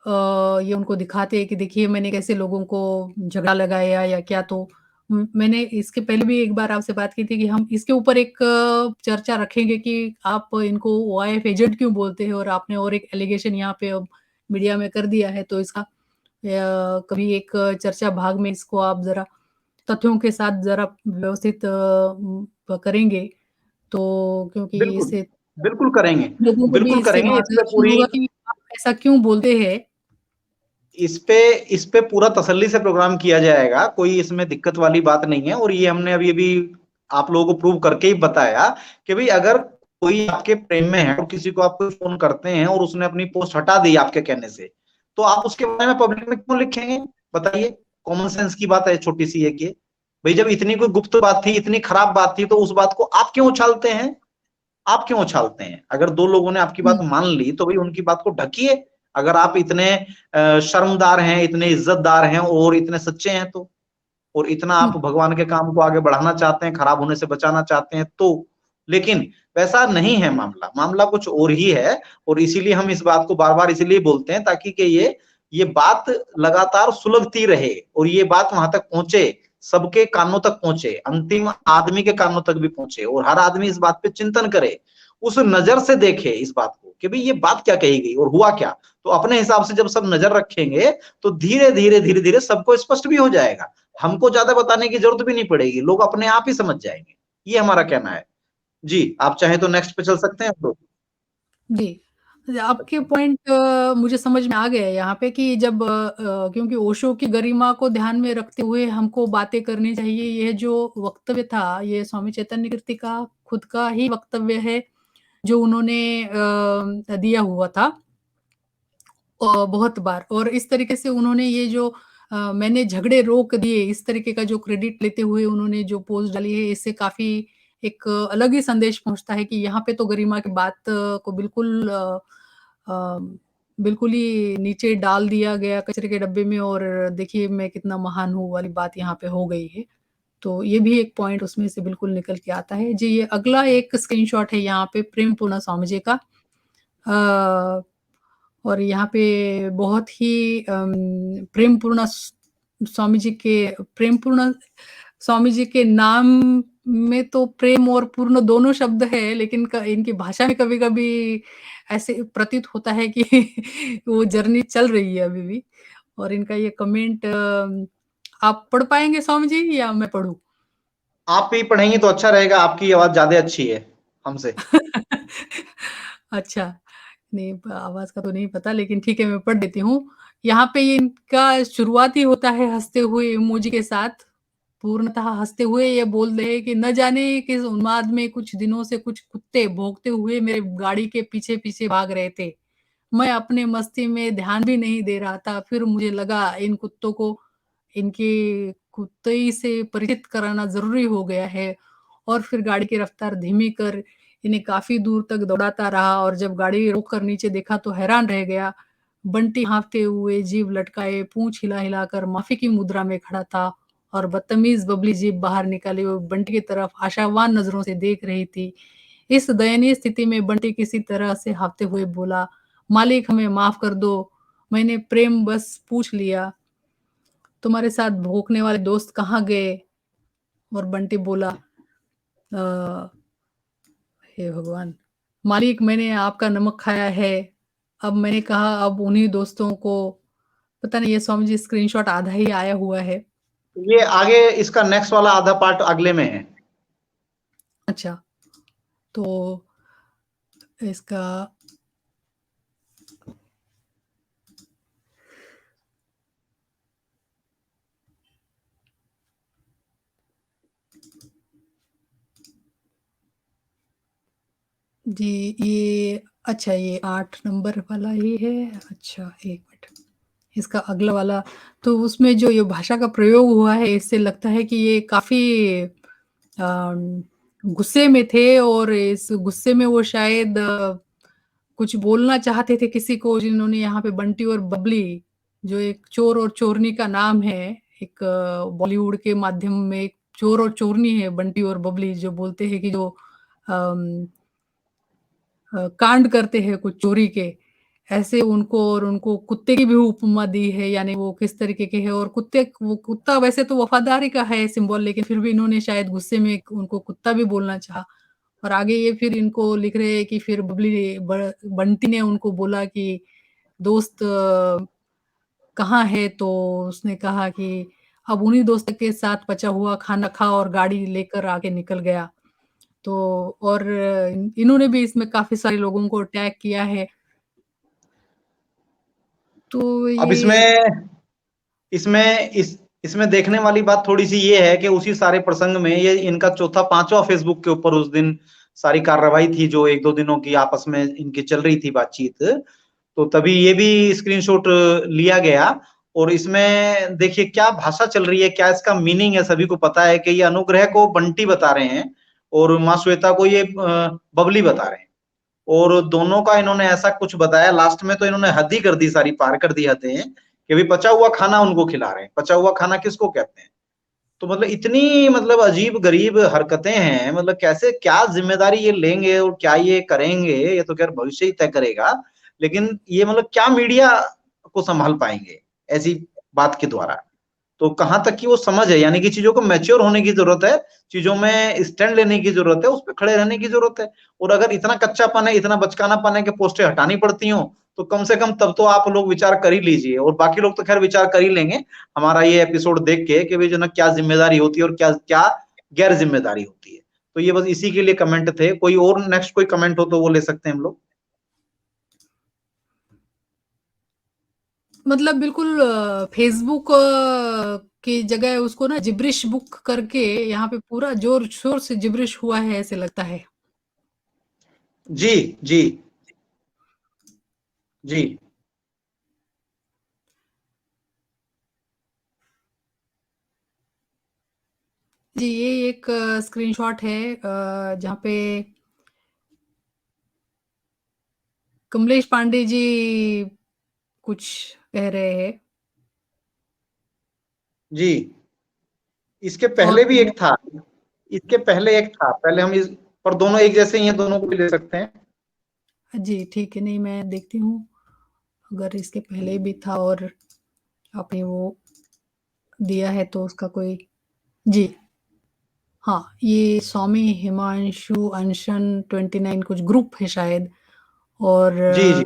ये उनको दिखाते हैं कि देखिए मैंने कैसे लोगों को झगड़ा लगाया या क्या। तो मैंने इसके पहले भी एक बार आपसे बात की थी कि हम इसके ऊपर एक चर्चा रखेंगे कि आप इनको ओआईएफ एजेंट क्यों बोलते हैं, और आपने और एक एलिगेशन यहाँ पे अब मीडिया में कर दिया है। तो इसका कभी एक चर्चा भाग में इसको आप जरा तथ्यों के साथ जरा व्यवस्थित करेंगे, तो क्योंकि बिल्कुल, इससे बिल्कुल करेंगे, लोगों को भी बिल्कुल इससे करेंगे। इस पे मार्गदर्शन पूरी होगा कि आप ऐसा क्यों बोलते हैं। इस पे पूरा तसल्ली से प्रोग्राम किया जाएगा, कोई इसमें दिक्कत वाली बात नहीं है। और ये हमने अभी अभी आप लोगों को प्रूव करके ही बताया कि भाई अगर कोई आपके प्रेम में है और किसी को आप फोन करते हैं और उसने अपनी पोस्ट हटा दी आपके कहने से, तो आप उसके बारे में पब्लिक में क्यों लिखेंगे? बताइए। कॉमन सेंस की बात है छोटी सी एक ये। भाई जब इतनी कोई गुप्त बात थी, इतनी खराब बात थी, तो उस बात को आप क्यों उछालते हैं? आप क्यों उछालते हैं? अगर दो लोगों ने आपकी बात मान ली तो भाई उनकी बात को ढकिए। अगर आप इतने शर्मदार हैं, इतने इज्जतदार हैं और इतने सच्चे हैं तो, और इतना आप भगवान के काम को आगे बढ़ाना चाहते हैं, खराब होने से बचाना चाहते हैं तो। लेकिन वैसा नहीं है मामला, मामला कुछ और ही है। और इसीलिए हम इस बात को बार बार इसीलिए बोलते हैं ताकि कि ये बात लगातार सुलगती रहे और ये बात वहां तक पहुंचे, सबके कानों तक पहुंचे, अंतिम आदमी के कानों तक भी पहुंचे, और हर आदमी इस बात पे चिंतन करे, उस नजर से देखे इस बात को कि भाई ये बात क्या कही गई और हुआ क्या। तो अपने हिसाब से जब सब नजर रखेंगे तो धीरे धीरे धीरे धीरे सबको स्पष्ट भी हो जाएगा। हमको ज्यादा बताने की जरूरत भी नहीं पड़ेगी, लोग अपने आप ही समझ जाएंगे। ये हमारा कहना है। जी, आप चाहें तो नेक्स्ट पे चल सकते हैं हम लोग। जी। आपके पॉइंट मुझे समझ में आ गए यहाँ पे कि जब क्योंकि ओशो की गरिमा को ध्यान में रखते हुए हमको बातें करनी चाहिए। यह जो वक्तव्य था, ये स्वामी चैतन्य कीर्ति का खुद का ही वक्तव्य है, जो उन्होंने दिया हुआ था बहुत बार। और इस तरीके से उन्होंने ये जो मैंने झगड़े रोक दिए, इस तरीके का जो क्रेडिट लेते हुए उन्होंने जो पोस्ट डाली है, इससे काफ़ी एक अलग ही संदेश पहुँचता है कि यहाँ पे तो गरिमा की बात को अ, बिल्कुल ही नीचे डाल दिया गया कचरे के डब्बे में, और देखिए मैं कितना महान हूँ वाली बात यहाँ पे हो गई है। तो ये भी एक पॉइंट उसमें से बिल्कुल निकल के आता है। जी, ये अगला एक स्क्रीनशॉट है यहाँ पे प्रेम पूर्णा स्वामी जी का। और यहाँ पे बहुत ही प्रेमपूर्ण स्वामी जी के प्रेमपूर्ण स्वामी जी के नाम में तो प्रेम और पूर्ण दोनों शब्द है, लेकिन इनकी भाषा में कभी-कभी ऐसे प्रतीत होता है कि वो जर्नी चल रही है अभी भी। और इनका ये कमेंट आप पढ़ पाएँगे स्वामी जी या मैं पढ़ूँ? आप भी पढ़ेंगी तो अच्छा रहेगा, आपकी आवाज़ ज़्यादा अच्छी है हमसे। अच्छा, नहीं आवाज़ का तो नहीं पता लेकिन ठीक है मैं पढ़ देती हूँ। यहाँ पे ये इनका शुरुआत ही होता है हँसते हुए इमोजी के साथ। पूर्णतः हँसते हुए ये बोल रहे हैं कि न जाने किस उन्माद में कुछ दिनों से कुछ कुत्ते भौंकते हुए मेरे गाड़ी के पीछे-पीछे भाग रहे थे। मैं अपने मस्ती में ध्यान भी नहीं दे रहा था। फिर मुझे लगा इन कुत्तों को इनके कुत्तई से परिचित कराना ज़रूरी हो गया है और फिर गाड़ी की रफ्तार धीमी कर इन्हें काफ़ी दूर तक दौड़ाता रहा और जब गाड़ी रोक कर नीचे देखा तो हैरान रह गया। बंटी हाँफते हुए जीभ लटकाए, पूँछ हिला-हिला कर माफ़ी की मुद्रा में खड़ा था और बदतमीज़ बबली जीभ बाहर निकाले हुए बंटी की तरफ आशावान नज़रों से देख रही थी। इस दयनीय स्थिति में बंटी किसी तरह से हाँफते हुए बोला, "मालिक हमें माफ़ कर दो, मैंने प्रेम बस पूछ लिया, तुम्हारे साथ भौंकने वाले दोस्त कहाँ गए?" और बंटी बोला, "अ, हे भगवान! मालिक मैंने आपका नमक खाया है, अब मैंने कहा अब उन्हीं दोस्तों को" पता नहीं ये स्वामी जी स्क्रीनशॉट आधा ही आया हुआ है। ये आगे इसका नेक्स्ट वाला आधा पार्ट अगले में है। अच्छा, तो इसका जी, ये अच्छा ये 8 नंबर वाला ही है। अच्छा 1 मिनट, इसका अगला वाला तो उसमें जो ये भाषा का प्रयोग हुआ है, इससे लगता है कि ये काफ़ी गुस्से में थे और इस गुस्से में वो शायद कुछ बोलना चाहते थे किसी को जिन्होंने यहाँ पे बंटी और बबली, जो एक चोर और चोरनी का नाम है, एक बॉलीवुड के माध्यम में एक चोर और चोरनी है बंटी और बबली जो बोलते हैं कि जो अम कांड करते हैं कुछ चोरी के, ऐसे उनको और उनको कुत्ते की भी उपमा दी है, यानी वो किस तरीके के हैं और वो कुत्ता वैसे तो वफ़ादारी का है सिंबल लेकिन फिर भी इन्होंने शायद गुस्से में उनको कुत्ता भी बोलना चाहा। और आगे ये फिर इनको लिख रहे हैं कि फिर बंटी ने उनको बोला कि दोस्त कहाँ है? तो उसने कहा कि अब उन्हीं दोस्त के साथ बचा हुआ खाना खा और गाड़ी लेकर आगे निकल गया। तो और इन्होंने भी इसमें काफ़ी सारे लोगों को टैग किया है। तो अब ये इसमें देखने वाली बात थोड़ी-सी ये है कि उसी सारे प्रसंग में ये इनका चौथा 5वां फ़ेसबुक के ऊपर उस दिन सारी कार्रवाई थी जो 1-2 दिनों की आपस में इनकी चल रही थी बातचीत। तो तभी ये भी स्क्रीनशॉट लिया गया और इसमें देखिए क्या भाषा चल रही है, क्या इसका मीनिंग है, सभी को पता है कि ये अनुग्रह को बंटी बता रहे हैं और माँ श्वेता को ये बबली बता रहे हैं। और दोनों का इन्होंने ऐसा कुछ बताया लास्ट में तो इन्होंने हद ही कर दी सारी, पार कर दी हदें कि भाई पचा हुआ खाना उनको खिला रहे हैं। पचा हुआ खाना किसको कहते हैं? तो मतलब इतनी मतलब अजीब-गरीब हरकतें हैं, मतलब कैसे क्या ज़िम्मेदारी ये लेंगे और क्या ये करेंगे, ये तो ख़ैर भविष्य ही तय करेगा। लेकिन ये मतलब क्या मीडिया को सँभाल पाएँगे, ऐसी बात के द्वारा? तो कहाँ तक की वो समझ है, यानी कि चीज़ों को मैच्योर होने की ज़रूरत है, चीज़ों में स्टैंड लेने की ज़रूरत है, उस पे खड़े रहने की ज़रूरत है। और अगर इतना कच्चापन है, इतना बचकानापन है कि पोस्टें हटानी पड़ती हों, तो कम से कम तब तो आप लोग विचार कर ही लीजिए और बाकी लोग तो ख़ैर विचार कर ही लेंगे, हमारा ये एपिसोड देख के कि भई जो है ना क्या ज़िम्मेदारी होती है और क्या क्या गैर ज़िम्मेदारी होती है। तो ये बस इसी के लिए कमेंट थे, कोई और नेक्स्ट कोई कमेंट हो तो वो ले सकते हैं हम लोग। मतलब बिल्कुल फ़ेसबुक की जगह उसको ना जिब्रिश बुक करके यहाँ पे पूरा ज़ोर-शोर से जिब्रिश हुआ है ऐसे लगता है। जी, जी, जी, जी, ये एक स्क्रीनशॉट है जहाँ पे कमलेश पांडे जी कुछ कह रहे हैं जी। इसके और पहले भी एक था। इसके पहले एक था, पहले हम इस पर दोनों एक जैसे ही हैं, दोनों को भी ले सकते हैं। जी, ठीक है, नहीं मैं देखती हूँ, अगर इसके पहले भी था और आपने वो दिया है तो उसका कोई जी। हाँ, ये स्वामी हिमांशु अनशन 29 कुछ ग्रुप है शायद और जी, जी।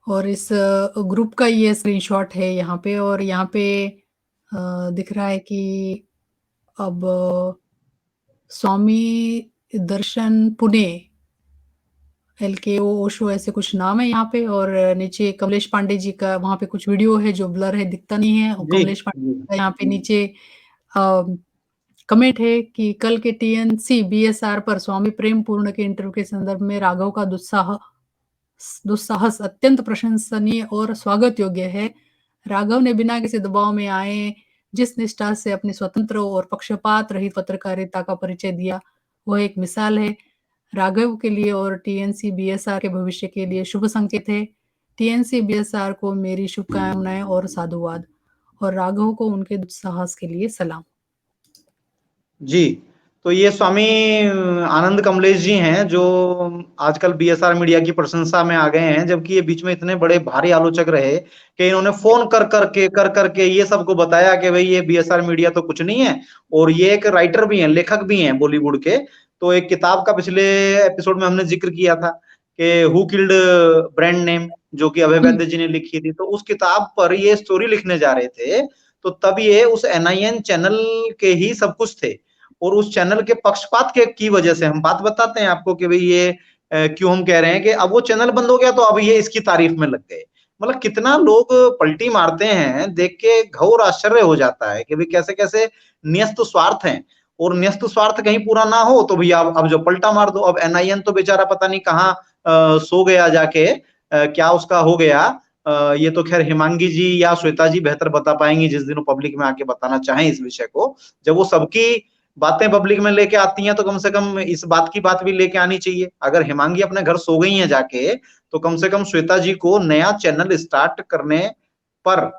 और इस ग्रुप का ये स्क्रीनशॉट है यहाँ पे और यहाँ पे दिख रहा है कि अब स्वामी दर्शन पुणे एलकेओ ओशो ऐसे कुछ नाम है यहाँ पे और नीचे कमलेश पांडे जी का वहाँ पे कुछ वीडियो है जो ब्लर है दिखता नहीं है और जी, कमलेश पांडे जी। का यहाँ पे नीचे कमेंट है कि कल के टीएनसी बीएसआर पर स्वामी प्रेम पूर्ण के इंटरव्यू के संदर्भ में राघव का दुस्साहस अत्यंत प्रशंसनीय और स्वागत योग्य है। राघव ने बिना किसी दबाव में आए जिस निष्ठा से अपनी स्वतंत्र और पक्षपात रहित पत्रकारिता का परिचय दिया वह एक मिसाल है। राघव के लिए और टीएनसी बीएसआर के भविष्य के लिए शुभ संकेत है। टीएनसी बीएसआर को मेरी शुभकामनाएं और साधुवाद और राघव को उनके दुस्साहस के लिए सलाम। जी, तो ये स्वामी आनंद कमलेश जी हैं जो आजकल बीएसआर मीडिया की प्रशंसा में आ गए हैं, जबकि ये बीच में इतने बड़े भारी आलोचक रहे कि इन्होंने फ़ोन कर करके ये सबको बताया कि भई ये बीएसआर मीडिया तो कुछ नहीं है और ये एक राइटर भी हैं, लेखक भी हैं बॉलीवुड के। तो एक किताब का पिछले एपिसोड में हमने ज़िक्र किया था कि हू किल्ड ब्रांड नेम जो कि अभय वैद्य जी ने लिखी थी, तो उस किताब पर ये स्टोरी लिखने जा रहे थे, तो तब ये उस एनआईएन चैनल के ही सब कुछ थे। और उस चैनल के पक्षपात के की वजह से हम बात बताते हैं आपको कि भाई ये क्यों हम कह रहे हैं कि अब वो चैनल बंद हो गया तो अब ये इसकी तारीफ में लग गए। मतलब कितना लोग पलटी मारते हैं, देख के घोर आश्चर्य हो जाता है कि भाई कैसे-कैसे न्यस्त स्वार्थ हैं और न्यस्त स्वार्थ कहीं पूरा ना हो तो भैया अब जो पलटा मार दो। अब एनआईएन तो बेचारा पता नहीं कहाँ सो गया जाके क्या उसका हो गया। ये तो खैर हिमांगी जी या श्वेता जी बेहतर बता पाएंगी जिस दिन वो पब्लिक में आके बताना चाहें इस विषय को। जब वो सबकी बातें पब्लिक में लेके आती हैं तो कम से कम इस बात की बात भी लेके आनी चाहिए। अगर हिमांगी अपने घर सो गई हैं जाके, तो कम से कम श्वेता जी को नया चैनल स्टार्ट करने पर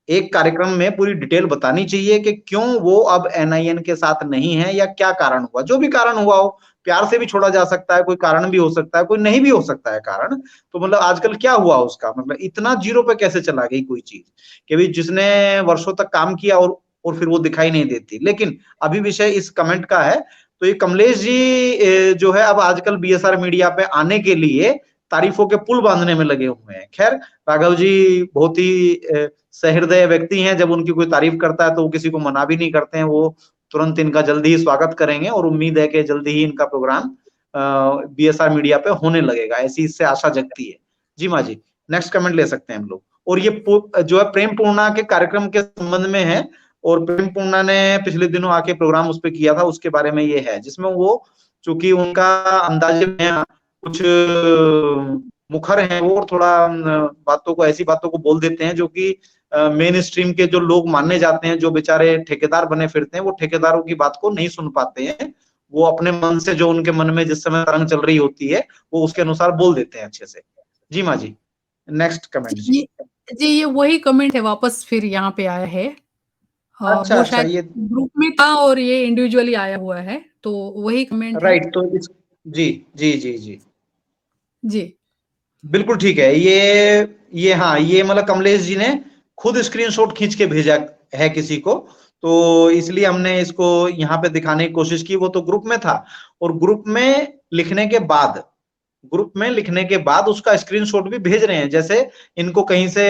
एक कार्यक्रम में पूरी डिटेल बतानी चाहिए कि क्यों वो अब एनआईएन के साथ नहीं है या क्या कारण हुआ। जो भी कारण हुआ हो, प्यार से भी छोड़ा जा सकता है, कोई कारण भी हो सकता है, कोई नहीं भी हो सकता है कारण। तो मतलब आजकल क्या हुआ उसका मतलब इतना जीरो पे कैसे चला गई कोई चीज़ कि भई जिसने वर्षों तक काम किया और फिर वो दिखाई नहीं देती। लेकिन अभी विषय इस कमेंट का है, तो ये कमलेश जी जो है अब आजकल बीएसआर मीडिया पे आने के लिए तारीफों के पुल बांधने में लगे हुए हैं। खैर राघव जी बहुत ही सहृदय व्यक्ति हैं, जब उनकी कोई तारीफ करता है तो वो किसी को मना भी नहीं करते हैं, वो तुरंत इनका जल्दी ही स्वागत करेंगे और उम्मीद है कि जल्दी ही इनका प्रोग्राम बीएसआर मीडिया पे होने लगेगा, ऐसी इससे आशा जगती है। जी माँ जी, नेक्स्ट कमेंट ले सकते हैं हम लोग। और ये जो है प्रेम पूर्णा के कार्यक्रम के संबंध में है और प्रेम पूर्णा ने पिछले दिनों आके प्रोग्राम उस पे किया था, उसके बारे में ये है, जिसमें वो चूंकि उनका अंदाजे में कुछ मुखर हैं वो और थोड़ा बातों को ऐसी बातों को बोल देते हैं जो कि मेन स्ट्रीम के जो लोग मानने जाते हैं, जो बेचारे ठेकेदार बने फिरते हैं, वो ठेकेदारों की बात को नहीं सुन पाते हैं। वो अपने मन से जो उनके मन में जिस समय तरंग चल रही होती है, वो उसके अनुसार बोल देते हैं अच्छे से। जी माँ जी, नेक्स्ट कमेंट जी। ये वही कमेंट है वापस फिर यहाँ पे आया है। अच्छा वो अच्छा शायद ये ग्रुप में था और ये इंडिविजुअली आया हुआ है, तो वही कमेंट है। राइट तो इस जी जी जी जी जी। बिल्कुल ठीक है। ये हाँ ये मतलब कमलेश जी ने खुद स्क्रीनशॉट खींच के भेजा है किसी को, तो इसलिए हमने इसको यहाँ पे दिखाने की कोशिश की। वो तो ग्रुप में था और ग्रुप में लिखने के बाद उसका स्क्रीनशॉट भी भेज रहे हैं, जैसे इनको कहीं से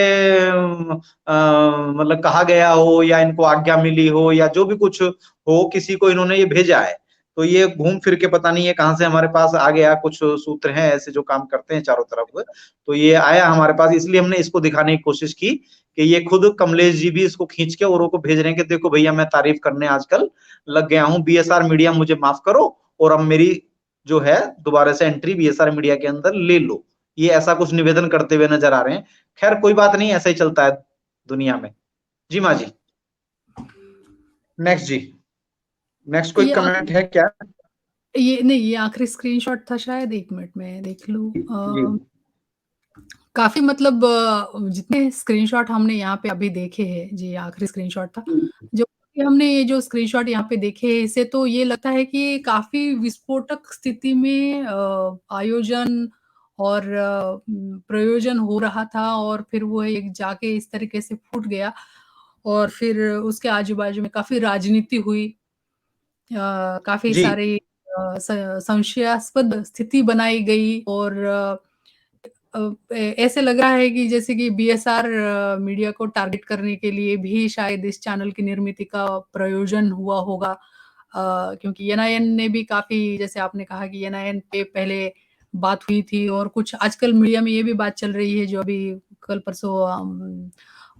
मतलब कहा गया हो या इनको आज्ञा मिली हो या जो भी कुछ हो, किसी को इन्होंने ये भेजा है। तो ये घूम फिर के पता नहीं है कहाँ से हमारे पास आ गया, कुछ सूत्र हैं ऐसे जो काम करते हैं चारों तरफ। तो ये आया हमारे पास, इसलिए हमने इसको दिखाने की कोशिश की कि ये खुद कमलेश जी भी इसको खींच के औरों को भेज रहे हैं कि देखो भैया मैं तारीफ करने आजकल लग गया हूँ, बीएसआर मीडिया मुझे माफ करो और अब मेरी जो है दोबारा से एंट्री बीएसआर मीडिया के अंदर ले लो। ये ऐसा कुछ निवेदन करते हुए नजर आ रहे हैं। खैर कोई बात नहीं, ऐसा ही चलता है दुनिया में। जी माँ जी, नेक्स्ट जी, नेक्स्ट कोई ये कमेंट है क्या? ये नहीं, ये आखिरी स्क्रीनशॉट था शायद, 1 मिनट में देख लूँ। जी काफ़ी मतलब जितने स्क्रीनशॉट हमने यहाँ पे अभी देखे हैं, जी आखिरी स्क्रीनशॉट था। जो कि हमने ये जो स्क्रीनशॉट यहाँ पे देखे हैं, इससे तो ये लगता है कि काफ़ी विस्फोटक स्थिति में आयोजन और प्रयोजन हो रहा था, और फिर वो एक जाके इस तरीके से फूट गया, और फिर उसके आजू-बाजू में काफ़ी राजनीति हुई। काफ़ी जी। सारी संशयास्पद स्थिति बनाई गई, और ऐसे लग रहा है कि जैसे कि बीएसआर मीडिया को टारगेट करने के लिए भी शायद इस चैनल की निर्मिति का प्रयोजन हुआ होगा। क्योंकि एनआईएन ने भी काफ़ी, जैसे आपने कहा कि एनआईएन पे पहले बात हुई थी, और कुछ आजकल मीडिया में ये भी बात चल रही है, जो अभी कल परसों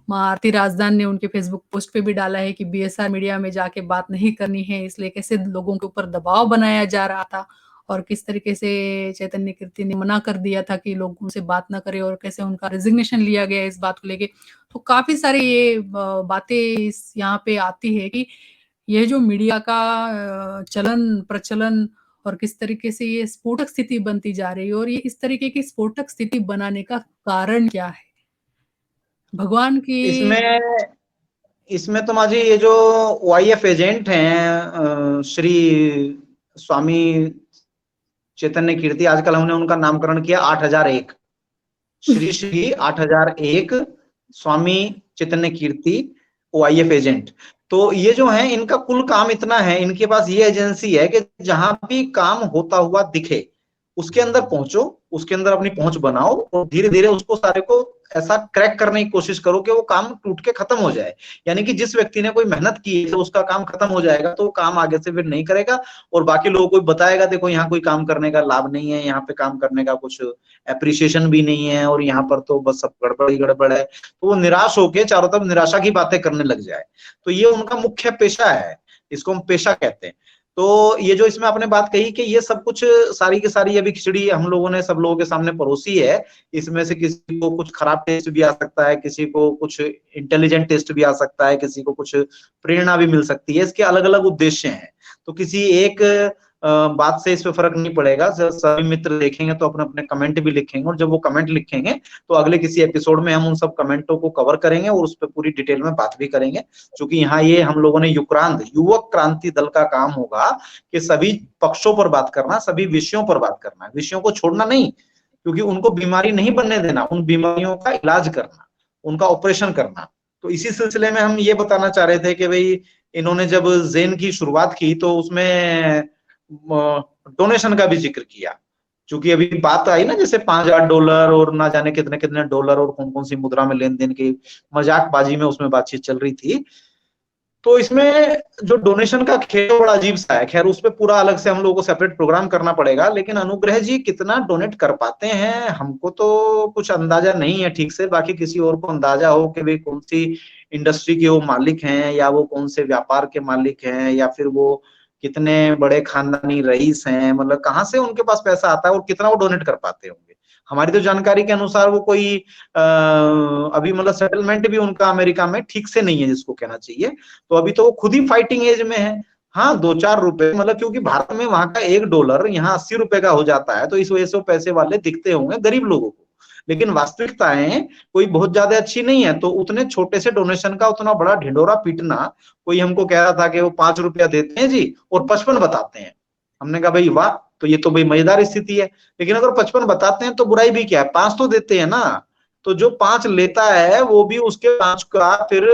माँ आरती राजदान ने उनके फेसबुक पोस्ट पे भी डाला है कि बीएसआर मीडिया में जाके बात नहीं करनी है, इसलिए कैसे लोगों के ऊपर दबाव बनाया जा रहा था, और किस तरीके से चैतन्य कीर्ति ने मना कर दिया था कि लोग उनसे बात ना करें, और कैसे उनका रेजिग्नेशन लिया गया इस बात को लेके। तो काफ़ी सारी ये बातें इस यहाँ पे आती है कि ये जो मीडिया का चलन, प्रचलन, और किस तरीके से ये स्फोटक स्थिति बनती जा रही है, और ये इस तरीके की स्फोटक स्थिति बनाने का कारण क्या है? भगवान की इसमें इसमें तो माजी ये जो वाईएफ एजेंट हैं, श्री स्वामी चैतन्य कीर्ति, आजकल हमने उनका नामकरण किया 8001, श्री श्री 8001 स्वामी चैतन्य कीर्ति ओआईएफ एजेंट। तो ये जो है इनका कुल काम इतना है, इनके पास ये एजेंसी है कि जहां भी काम होता हुआ दिखे उसके अंदर पहुंचो, उसके अंदर अपनी पहुंच बनाओ, और धीरे धीरे उसको सारे को ऐसा क्रैक करने की कोशिश करो कि वो काम टूट के खत्म हो जाए। यानी कि जिस व्यक्ति ने कोई मेहनत की है तो उसका काम खत्म हो जाएगा, तो काम आगे से फिर नहीं करेगा, और बाकी लोगों को बताएगा देखो यहाँ कोई काम करने का लाभ नहीं है, यहाँ पे काम करने का कुछ एप्रिसिएशन भी नहीं है, और यहाँ पर तो बस सब गड़बड़ ही गड़बड़ है। तो वो निराश होके चारों तरफ निराशा की बातें करने लग जाए। तो ये उनका मुख्य पेशा है, इसको हम पेशा कहते हैं। तो ये जो इसमें आपने बात कही कि ये सब कुछ सारी की सारी अभी खिचड़ी हम लोगों ने सब लोगों के सामने परोसी है, इसमें से किसी को कुछ खराब टेस्ट भी आ सकता है, किसी को कुछ इंटेलिजेंट टेस्ट भी आ सकता है, किसी को कुछ प्रेरणा भी मिल सकती है, इसके अलग अलग उद्देश्य हैं। तो किसी एक बात से इस पे फर्क नहीं पड़ेगा, सभी मित्र देखेंगे तो अपने अपने कमेंट भी लिखेंगे, और जब वो कमेंट लिखेंगे तो अगले किसी एपिसोड में हम उन सब कमेंटों को कवर करेंगे और उस पर पूरी डिटेल में बात भी करेंगे। क्योंकि यहाँ ये हम लोगों ने युक्रांत युवक क्रांति दल का काम होगा कि सभी पक्षों पर बात करना, सभी विषयों पर बात करना, विषयों को छोड़ना नहीं, क्योंकि उनको बीमारी नहीं बनने देना, उन बीमारियों का इलाज करना, उनका ऑपरेशन करना। तो इसी सिलसिले में हम ये बताना चाह रहे थे कि भाई इन्होंने जब जेन की शुरुआत की तो उसमें डोनेशन का भी जिक्र किया, क्योंकि अभी बात आई ना जैसे $5000 और ना जाने कितने कितने डॉलर और कौन कौन सी मुद्रा में लेन देन की मजाकबाजी में उसमें बातचीत चल रही थी। तो इसमें जो डोनेशन का खेल बड़ा अजीब सा है, खैर उस पर पूरा अलग से हम लोगों को सेपरेट प्रोग्राम करना पड़ेगा। लेकिन अनुग्रह जी कितना डोनेट कर पाते हैं हमको तो कुछ अंदाजा नहीं है ठीक से, बाकी किसी और को अंदाजा हो कि भाई कौन सी इंडस्ट्री के वो मालिक हैं, या वो कौन से व्यापार के मालिक हैं, या फिर वो कितने बड़े खानदानी रईस हैं, मतलब कहाँ से उनके पास पैसा आता है और कितना वो डोनेट कर पाते होंगे। हमारी तो जानकारी के अनुसार वो कोई अभी मतलब सेटलमेंट भी उनका अमेरिका में ठीक से नहीं है जिसको कहना चाहिए। तो अभी तो वो खुद ही फाइटिंग एज में है। हाँ 2-4 रुपए मतलब, क्योंकि भारत में वहां का $1 यहाँ 80 रुपए का हो जाता है, तो इस वजह से वो पैसे वाले दिखते होंगे गरीब लोगों को। लेकिन वास्तविकताएं कोई बहुत ज्यादा अच्छी नहीं है। तो उतने छोटे से डोनेशन का उतना बड़ा ढिंडोरा पीटना, कोई हमको कह रहा था कि वो ₹5 देते हैं जी और 55 बताते हैं। हमने कहा भाई वाह, तो ये तो भाई मजेदार स्थिति है। लेकिन अगर 55 बताते हैं तो बुराई भी क्या है, 5 तो देते हैं ना। तो जो 5 लेता है वो भी उसके 5 का फिर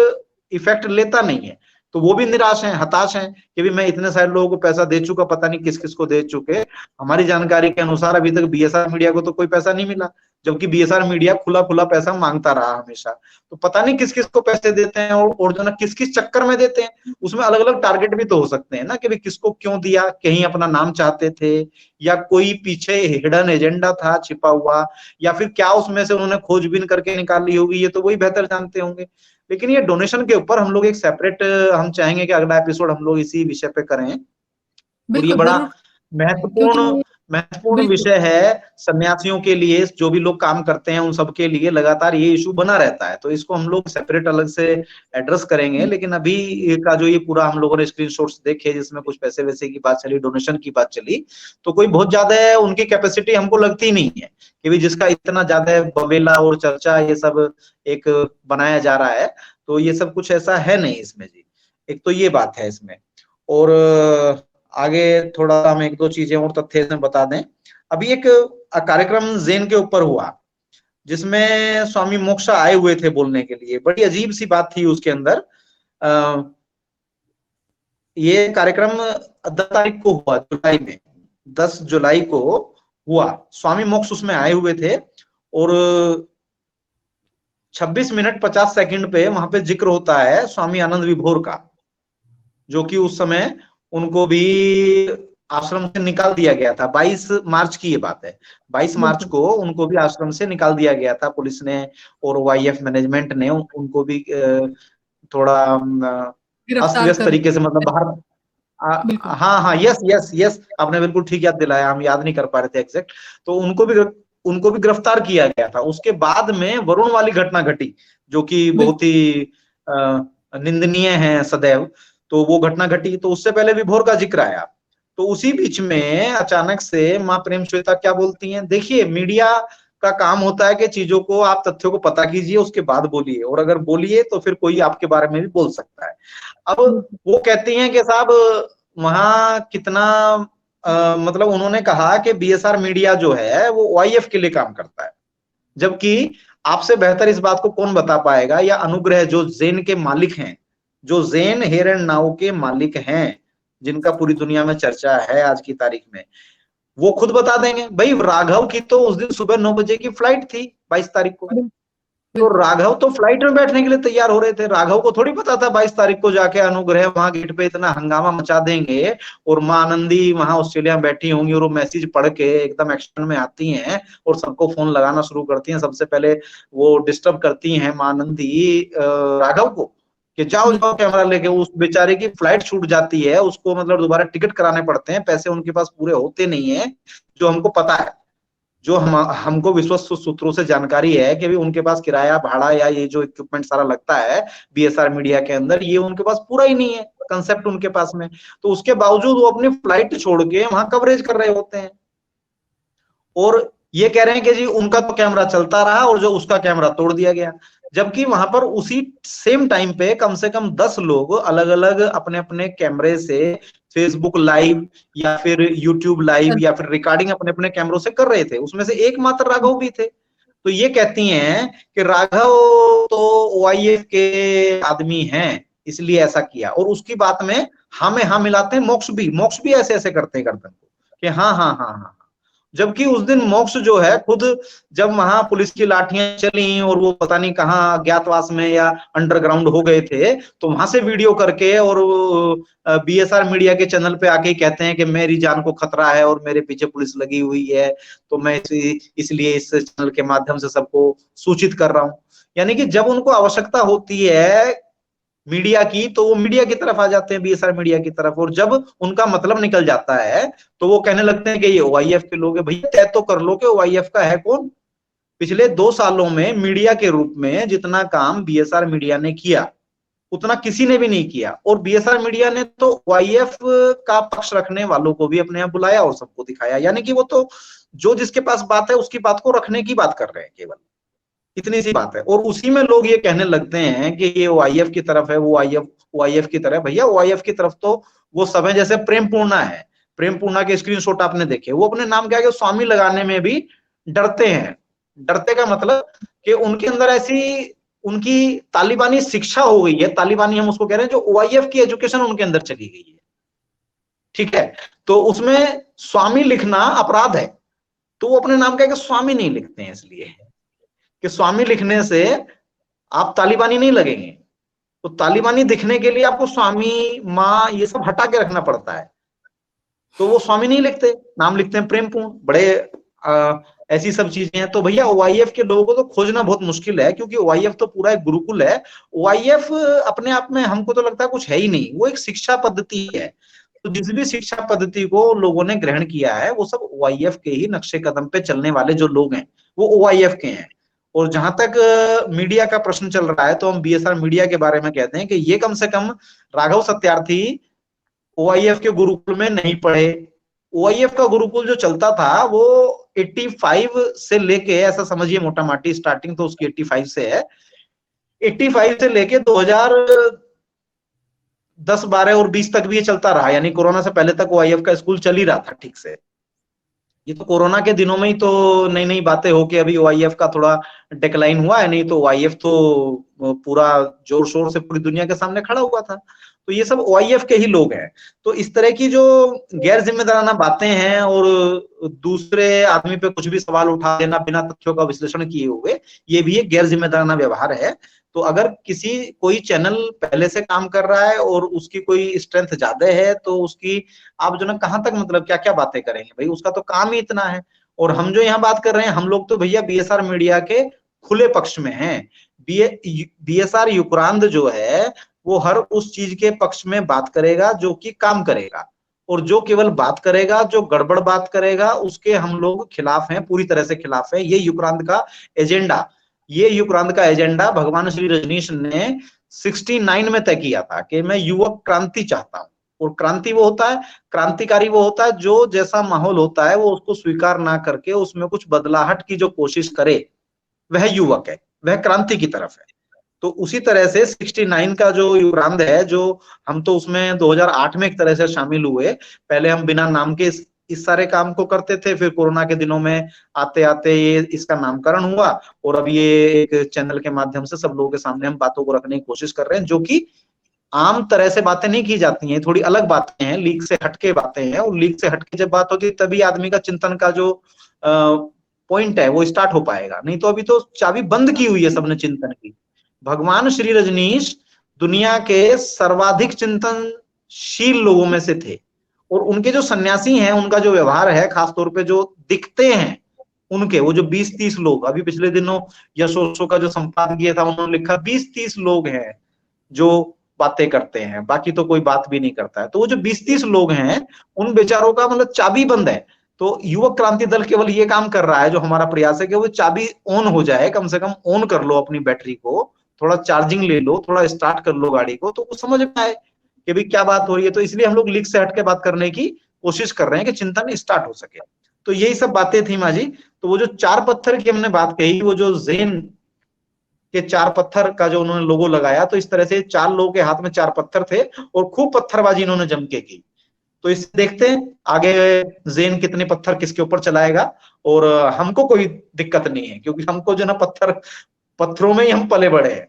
इफेक्ट लेता नहीं है, तो वो भी निराश हैं, हताश हैं कि भी मैं इतने सारे लोगों को पैसा दे चुका, पता नहीं किस किस को दे चुके। हमारी जानकारी के अनुसार अभी तक बीएसआर मीडिया को तो कोई पैसा नहीं मिला, जबकि बीएसआर मीडिया खुला खुला पैसा मांगता रहा हमेशा। तो पता नहीं किस किस को पैसे देते हैं, और जो ना किस किस चक्कर में देते हैं। उसमें अलग अलग टारगेट भी तो हो सकते हैं ना, कि भी किसको क्यों दिया, कहीं अपना नाम चाहते थे, या कोई पीछे हिडन एजेंडा था छिपा हुआ, या फिर क्या उसमें से उन्होंने खोजबीन करके निकाली होगी, ये तो वही बेहतर जानते होंगे। लेकिन ये डोनेशन के ऊपर हम लोग एक सेपरेट, हम चाहेंगे कि अगला एपिसोड हम लोग इसी विषय पे करें। और ये बिल्कुल, बड़ा ज़रूर, महत्वपूर्ण क्योंकि महत्वपूर्ण बिल्कुल, विषय है सन्यासियों के लिए, जो भी लोग काम करते हैं उन सब के लिए लगातार ये इशू बना रहता है। तो इसको हम लोग सेपरेट अलग से एड्रेस करेंगे। लेकिन अभी का जो ये पूरा हम लोगों ने स्क्रीनशॉट्स देखे जिसमें कुछ पैसे वैसे की बात चली, डोनेशन की बात चली, तो कोई बहुत ज्यादा उनकी कैपेसिटी हमको लगती नहीं है कि भी जिसका इतना ज्यादा बवेला और चर्चा ये सब एक बनाया जा रहा है। तो ये सब कुछ ऐसा है नहीं इसमें जी। एक तो ये बात है इसमें। और आगे थोड़ा हम एक दो चीजें और तथ्य इसमें बता दें। अभी एक कार्यक्रम ज़ेन के ऊपर हुआ जिसमें स्वामी मोक्षा आए हुए थे बोलने के लिए। बड़ी अजीब सी बात थी उसके अंदर। ये कार्यक्रम 10 तारीख को हुआ, जुलाई में, 10 जुलाई को हुआ। स्वामी मोक्ष उसमें आए हुए थे और 26 मिनट 50 सेकंड पे वहां पे जिक्र होता है स्वामी आनंद विभोर का, जो कि उस समय उनको भी आश्रम से निकाल दिया गया था। 22 मार्च की ये बात है। 22 मार्च बिल्कुल। को उनको भी आश्रम से निकाल दिया गया था पुलिस ने और वाईएफ मैनेजमेंट ने उनको भी थोड़ा अस्त गिरफ्तार व्यस्त कर तरीके से, मतलब बाहर। बिल्कुल, हाँ हाँ, यस यस यस, आपने बिल्कुल ठीक याद दिलाया, हम याद नहीं कर पा रहे थे एग्जैक्ट। तो उनको भी गिरफ्तार किया गया था। उसके बाद में वरुण वाली घटना घटी, जो कि बिल्कुल, बहुत ही निंदनीय है सदैव। तो वो घटना घटी, तो उससे पहले विभोर का जिक्र आया। तो उसी बीच में अचानक से माँ प्रेम श्वेता क्या बोलती हैं, देखिए मीडिया का काम होता है कि चीजों को, आप तथ्यों को पता कीजिए, उसके बाद बोलिए, और अगर बोलिए तो फिर कोई आपके बारे में भी बोल सकता है। अब बिल्कुल, वो कहती हैं कि साहब वहां कितना मतलब उन्होंने कहा कि बीएसआर मीडिया जो है वो ओआईएफ के लिए काम करता है, जबकि आपसे बेहतर इस बात को कौन बता पाएगा, या अनुग्रह जो ज़ेन के मालिक हैं, जो ज़ेन हेयर एंड नाउ के मालिक हैं, जिनका पूरी दुनिया में चर्चा है आज की तारीख में, वो खुद बता देंगे। भाई राघव की तो उस दिन सुबह 9 बजे की फ्लाइट थी, 22 तारीख को। तो बिल्कुल, राघव तो फ्लाइट में बैठने के लिए तैयार हो रहे थे। राघव को थोड़ी पता था 22 तारीख को जाके अनुग्रह वहां गेट पे इतना हंगामा मचा देंगे और मां आनंदी वहां ऑस्ट्रेलिया में बैठी होंगी और वो मैसेज पढ़ के एकदम एक्शन में आती हैं और सबको फोन लगाना शुरू करती हैं। सबसे पहले वो डिस्टर्ब करती हैं मां आनंदी राघव को कि जाओ जाओ बिल्कुल, कैमरा लेके। उस बेचारे की फ्लाइट छूट जाती है, उसको मतलब दोबारा टिकट कराने पड़ते हैं, पैसे उनके पास पूरे होते नहीं है, जो हमको पता है, जो हमको विश्वस्त सूत्रों से जानकारी है कि भी उनके पास किराया भाड़ा या ये जो इक्विपमेंट सारा लगता है बीएसआर मीडिया के अंदर, ये उनके पास पूरा ही नहीं है कंसेप्ट उनके पास में। तो उसके बावजूद वो अपनी फ्लाइट छोड़ के वहां कवरेज कर रहे होते हैं और ये कह रहे हैं कि जी उनका तो कैमरा चलता रहा और जो उसका कैमरा तोड़ दिया गया। जबकि वहां पर उसी सेम टाइम पे कम से कम 10 लोग अलग अलग अपने अपने कैमरे से फेसबुक लाइव या फिर यूट्यूब लाइव या फिर रिकॉर्डिंग अपने अपने कैमरों से कर रहे थे। उसमें से एकमात्र राघव भी थे। तो ये कहती हैं कि राघव तो ओआईएफ के आदमी हैं, इसलिए ऐसा किया। और उसकी बात में हाँ में हाँ मिलाते हैं। मोक्ष भी ऐसे ऐसे करते हैं गर्दन को कि हाँ हाँ हाँ हाँ। जबकि उस दिन मोक्ष जो है खुद, जब वहां पुलिस की लाठियां चली और वो पता नहीं कहाँ अज्ञातवास में या अंडरग्राउंड हो गए थे, तो वहां से वीडियो करके और बीएसआर मीडिया के चैनल पे आके कहते हैं कि मेरी जान को खतरा है और मेरे पीछे पुलिस लगी हुई है, तो मैं इसलिए इस चैनल के माध्यम से सबको सूचित कर रहा हूं। यानी कि जब उनको आवश्यकता होती है मीडिया की, तो वो मीडिया की तरफ आ जाते हैं, बीएसआर मीडिया की तरफ। और जब उनका मतलब निकल जाता है तो वो कहने लगते हैं कि ये ओआईएफ के लोग हैं। भैया तय तो कर लो कि ओआईएफ का है कौन। पिछले 2 सालों में मीडिया के रूप में जितना काम बीएसआर मीडिया ने किया उतना किसी ने भी नहीं किया। और बीएसआर मीडिया ने तो ओआईएफ का पक्ष रखने वालों को भी अपने यहाँ बुलाया और सबको दिखाया। यानी कि वो तो जो जिसके पास बात है उसकी बात को रखने की बात कर रहे हैं केवल, इतनी सी बात है। और उसी में लोग ये कहने लगते हैं कि ये ओआईएफ की तरफ है, वो ओआईएफ की तरफ। भैया ओआईएफ की तरफ तो वो सब है, जैसे प्रेम पूर्णा है। प्रेम पूर्णा के स्क्रीनशॉट आपने देखे, वो अपने नाम क्या है स्वामी लगाने में भी डरते हैं। डरते का मतलब कि उनके अंदर ऐसी उनकी तालिबानी शिक्षा हो गई है, तालिबानी हम उसको कह रहे हैं, जो ओआईएफ की एजुकेशन उनके अंदर चली गई है। ठीक है, तो उसमें स्वामी लिखना अपराध है, तो वो अपने नाम क्या स्वामी नहीं लिखते हैं, इसलिए कि स्वामी लिखने से आप तालिबानी नहीं लगेंगे। तो तालिबानी दिखने के लिए आपको स्वामी माँ ये सब हटा के रखना पड़ता है, तो वो स्वामी नहीं लिखते, नाम लिखते हैं प्रेमपूर्ण। बड़े ऐसी सब चीजें हैं। तो भैया ओआईएफ के लोगों को तो खोजना बहुत मुश्किल है, क्योंकि ओआईएफ तो पूरा एक गुरुकुल है। ओआईएफ अपने आप में हमको तो लगता है कुछ है ही नहीं, वो एक शिक्षा पद्धति है। तो जिस भी शिक्षा पद्धति को लोगों ने ग्रहण किया है वो सब ओआईएफ के ही नक्शे कदम पे चलने वाले जो लोग हैं वो ओआईएफ के हैं। और जहां तक मीडिया का प्रश्न चल रहा है, तो हम बीएसआर मीडिया के बारे में कहते हैं कि ये कम से कम राघव सत्यार्थी ओआईएफ के गुरुकुल में नहीं पढ़े। ओआईएफ का गुरुकुल जो चलता था वो 85 से लेके, ऐसा समझिए मोटा माटी स्टार्टिंग तो उसकी 85 से है, 85 से लेके 2010 12 और 20 तक भी ये चलता रहा। यानी कोरोना से पहले तक ओआईएफ का स्कूल चल ही रहा था ठीक से। ये तो कोरोना के दिनों में ही तो नई नई बातें हो के अभी ओआईएफ का थोड़ा डिक्लाइन हुआ है, नहीं तो ओआईएफ तो पूरा जोर शोर से पूरी दुनिया के सामने खड़ा हुआ था। तो ये सब ओआईएफ के ही लोग हैं। तो इस तरह की जो गैर जिम्मेदाराना बातें हैं और दूसरे आदमी पे कुछ भी सवाल उठा देना बिना तथ्यों का विश्लेषण किए हुए, ये भी एक गैर जिम्मेदाराना व्यवहार है। तो अगर किसी कोई चैनल पहले से काम कर रहा है और उसकी कोई स्ट्रेंथ ज्यादा है, तो उसकी आप जो ना कहाँ तक मतलब क्या क्या बातें करेंगे भाई, उसका तो काम ही इतना है। और हम जो यहाँ बात कर रहे हैं, हम लोग तो भैया बीएसआर मीडिया के खुले पक्ष में हैं। बीएसआर युक्रांद जो है वो हर उस चीज के पक्ष में बात करेगा जो कि काम करेगा, और जो केवल बात करेगा, जो गड़बड़ बात करेगा, उसके हम लोग खिलाफ हैं, पूरी तरह से खिलाफ है। ये युक्रांत का एजेंडा, ये युक्रांत का एजेंडा भगवान श्री रजनीश ने 69 में तय किया था कि मैं युवक क्रांति चाहता हूं। और क्रांति वो होता है, क्रांतिकारी वो होता है जो जैसा माहौल होता है वो उसको स्वीकार ना करके उसमें कुछ बदलाहट की जो कोशिश करे, वह युवक है, वह क्रांति की तरफ है। तो उसी तरह से 69 का जो युवरांध है, जो हम तो उसमें 2008 में एक तरह से शामिल हुए। पहले हम बिना नाम के इस सारे काम को करते थे, फिर कोरोना के दिनों में आते आते ये इसका नामकरण हुआ, और अब ये एक चैनल के माध्यम से सब लोगों के सामने हम बातों को रखने की कोशिश कर रहे हैं, जो कि आम तरह से बातें नहीं की जाती हैं, थोड़ी अलग बातें हैं, लीक से हटके बातें हैं। और लीक से हटके जब बात होती है तभी आदमी का चिंतन का जो पॉइंट है वो स्टार्ट हो पाएगा, नहीं तो अभी तो चाबी बंद की हुई है सबने चिंतन की। भगवान श्री रजनीश दुनिया के सर्वाधिक चिंतनशील लोगों में से थे, और उनके जो सन्यासी हैं उनका जो व्यवहार है, खासतौर पे जो दिखते हैं उनके, वो जो 20-30 लोग, अभी पिछले दिनों यशोशो का जो संपादकीय था उन्होंने लिखा 20-30 लोग हैं जो बातें करते हैं, बाकी तो कोई बात भी नहीं करता है। तो वो जो 20-30 लोग हैं उन बेचारों का मतलब चाबी बंद है। तो युवक क्रांति दल केवल ये काम कर रहा है, जो हमारा प्रयास है कि वो चाबी ऑन हो जाए, कम से कम ऑन कर लो अपनी बैटरी को, थोड़ा चार्जिंग ले लो, थोड़ा स्टार्ट कर लो गाड़ी को, तो वो समझ में आए कि भाई क्या बात हो रही है। तो इसलिए हम लोग लीक से हट के बात करने की कोशिश कर रहे हैं कि चिंतन स्टार्ट हो सके। तो यही सब बातें थी माँ जी। तो वो जो 4 पत्थर की हमने बात कही, वो जो ज़ेन के 4 पत्थर का जो उन्होंने लोगो लगाया, तो इस तरह से 4 लोगों के हाथ में 4 पत्थर थे और खूब पत्थरबाजी इन्होंने जम के की। तो इस देखते हैं आगे ज़ेन कितने पत्थर किसके ऊपर चलाएगा। और हमको कोई दिक्कत नहीं है, क्योंकि हमको जो ना पत्थरों में ही हम पले बड़े हैं।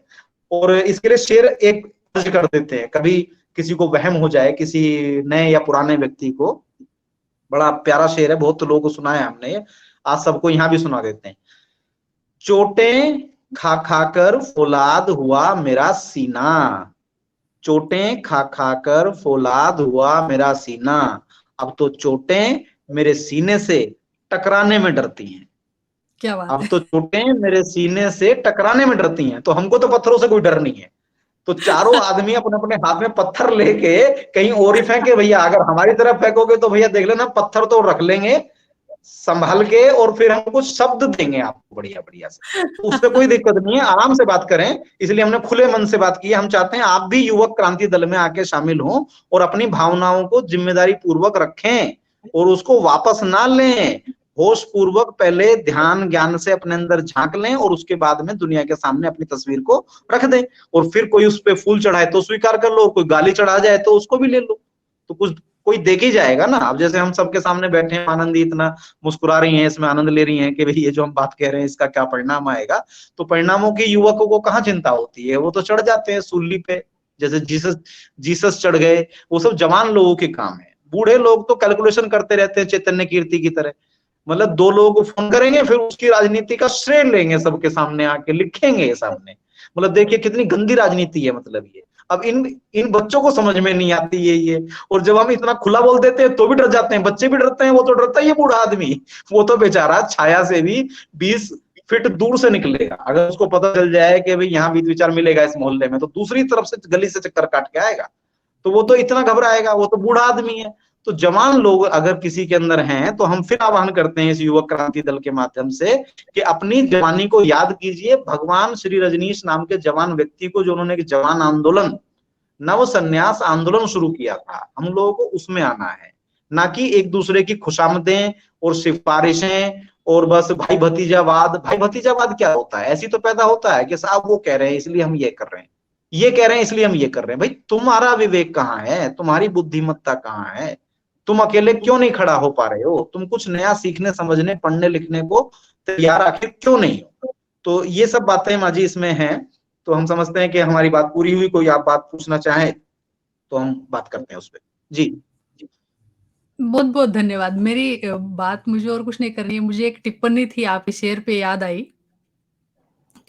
और इसके लिए शेर एक कर देते हैं, कभी किसी को वहम हो जाए, किसी नए या पुराने व्यक्ति को, बड़ा प्यारा शेर है, बहुत लोगों को सुनाया हमने, आज सबको यहाँ भी सुना देते हैं। चोटें खा खा कर फौलाद हुआ मेरा सीना, चोटें खा खा कर फौलाद हुआ मेरा सीना, अब तो चोटें मेरे सीने से टकराने में डरती हैं। क्या बात अब है। तो चोटें मेरे सीने से टकराने में डरती हैं। तो हमको तो पत्थरों से कोई डर नहीं है। तो चारों आदमी अपने अपने हाथ में पत्थर लेके कहीं और ही फेंके भैया, अगर हमारी तरफ फेंकोगे तो भैया देख लेना पत्थर तो रख लेंगे संभाल के, और फिर हम कुछ शब्द देंगे आपको बढ़िया बढ़िया से। तो उससे कोई दिक्कत नहीं है, आराम से बात करें। इसलिए हमने खुले मन से बात की है। हम चाहते हैं आप भी युवक क्रांति दल में आके शामिल हों और अपनी भावनाओं को जिम्मेदारी पूर्वक रखें और उसको वापस ना लें। होश पूर्वक पहले ध्यान ज्ञान से अपने अंदर झांक लें और उसके बाद में दुनिया के सामने अपनी तस्वीर को रख दें। और फिर कोई उस पर फूल चढ़ाए तो स्वीकार कर लो, और कोई गाली चढ़ा जाए तो उसको भी ले लो। तो कुछ कोई देख ही जाएगा ना। अब जैसे हम सबके सामने बैठे हैं, आनंदी इतना मुस्कुरा रही हैं, इसमें आनंद ले रही हैं कि भाई ये जो हम बात कह रहे हैं इसका क्या परिणाम आएगा। तो परिणामों की युवकों को कहाँ चिंता होती है, वो तो चढ़ जाते हैं सूली पे, जैसे जीसस जीसस चढ़ गए। वो सब जवान लोगों के काम है। बूढ़े लोग तो कैलकुलेशन करते रहते हैं चैतन्य कीर्ति की तरह। मतलब 2 लोगों को फोन करेंगे, फिर उसकी राजनीति का श्रेय लेंगे, सबके सामने आके लिखेंगे सामने। मतलब देखिए कितनी गंदी राजनीति है मतलब ये। अब इन इन बच्चों को समझ में नहीं आती है ये। और जब हम इतना खुला बोल देते हैं तो भी डर जाते हैं, बच्चे भी डरते हैं। वो तो डरता ही है बूढ़ा आदमी, वो तो बेचारा छाया से भी 20 फीट दूर से निकलेगा। अगर उसको पता चल जाए कि भाई यहाँ बीच विचार मिलेगा इस मोहल्ले में, तो दूसरी तरफ से गली से चक्कर काट के आएगा। तो वो तो इतना घबराएगा, वो तो बूढ़ा आदमी है। तो जवान लोग अगर किसी के अंदर हैं तो हम फिर आह्वान करते हैं इस युवक क्रांति दल के माध्यम से कि अपनी जवानी को याद कीजिए। भगवान श्री रजनीश नाम के जवान व्यक्ति को, जो उन्होंने एक जवान आंदोलन, नव संन्यास आंदोलन शुरू किया था, हम लोगों को उसमें आना है, ना कि एक दूसरे की खुशामदें और सिफारिशें और बस भाई भतीजावाद। भाई भतीजावाद क्या होता है? ऐसी तो पैदा होता है कि साहब वो कह रहे हैं इसलिए हम ये कर रहे हैं, ये कह रहे हैं इसलिए हम ये कर रहे हैं। भाई तुम्हारा विवेक कहाँ है, तुम्हारी बुद्धिमत्ता कहाँ है? तुम अकेले क्यों नहीं खड़ा हो पा रहे हो? तुम कुछ नया सीखने, समझने, पढ़ने लिखने को तैयार आखिर क्यों नहीं हो? तो ये सब बातें माँ जी इसमें हैं। तो हम समझते हैं कि हमारी बात पूरी हुई। कोई आप बात पूछना चाहें तो हम बात करते हैं उस पर। जी। बहुत बहुत धन्यवाद। मेरी बात मुझे और कुछ नहीं करनी है, मुझे एक टिप्पणी थी आपके शेर पे याद आई,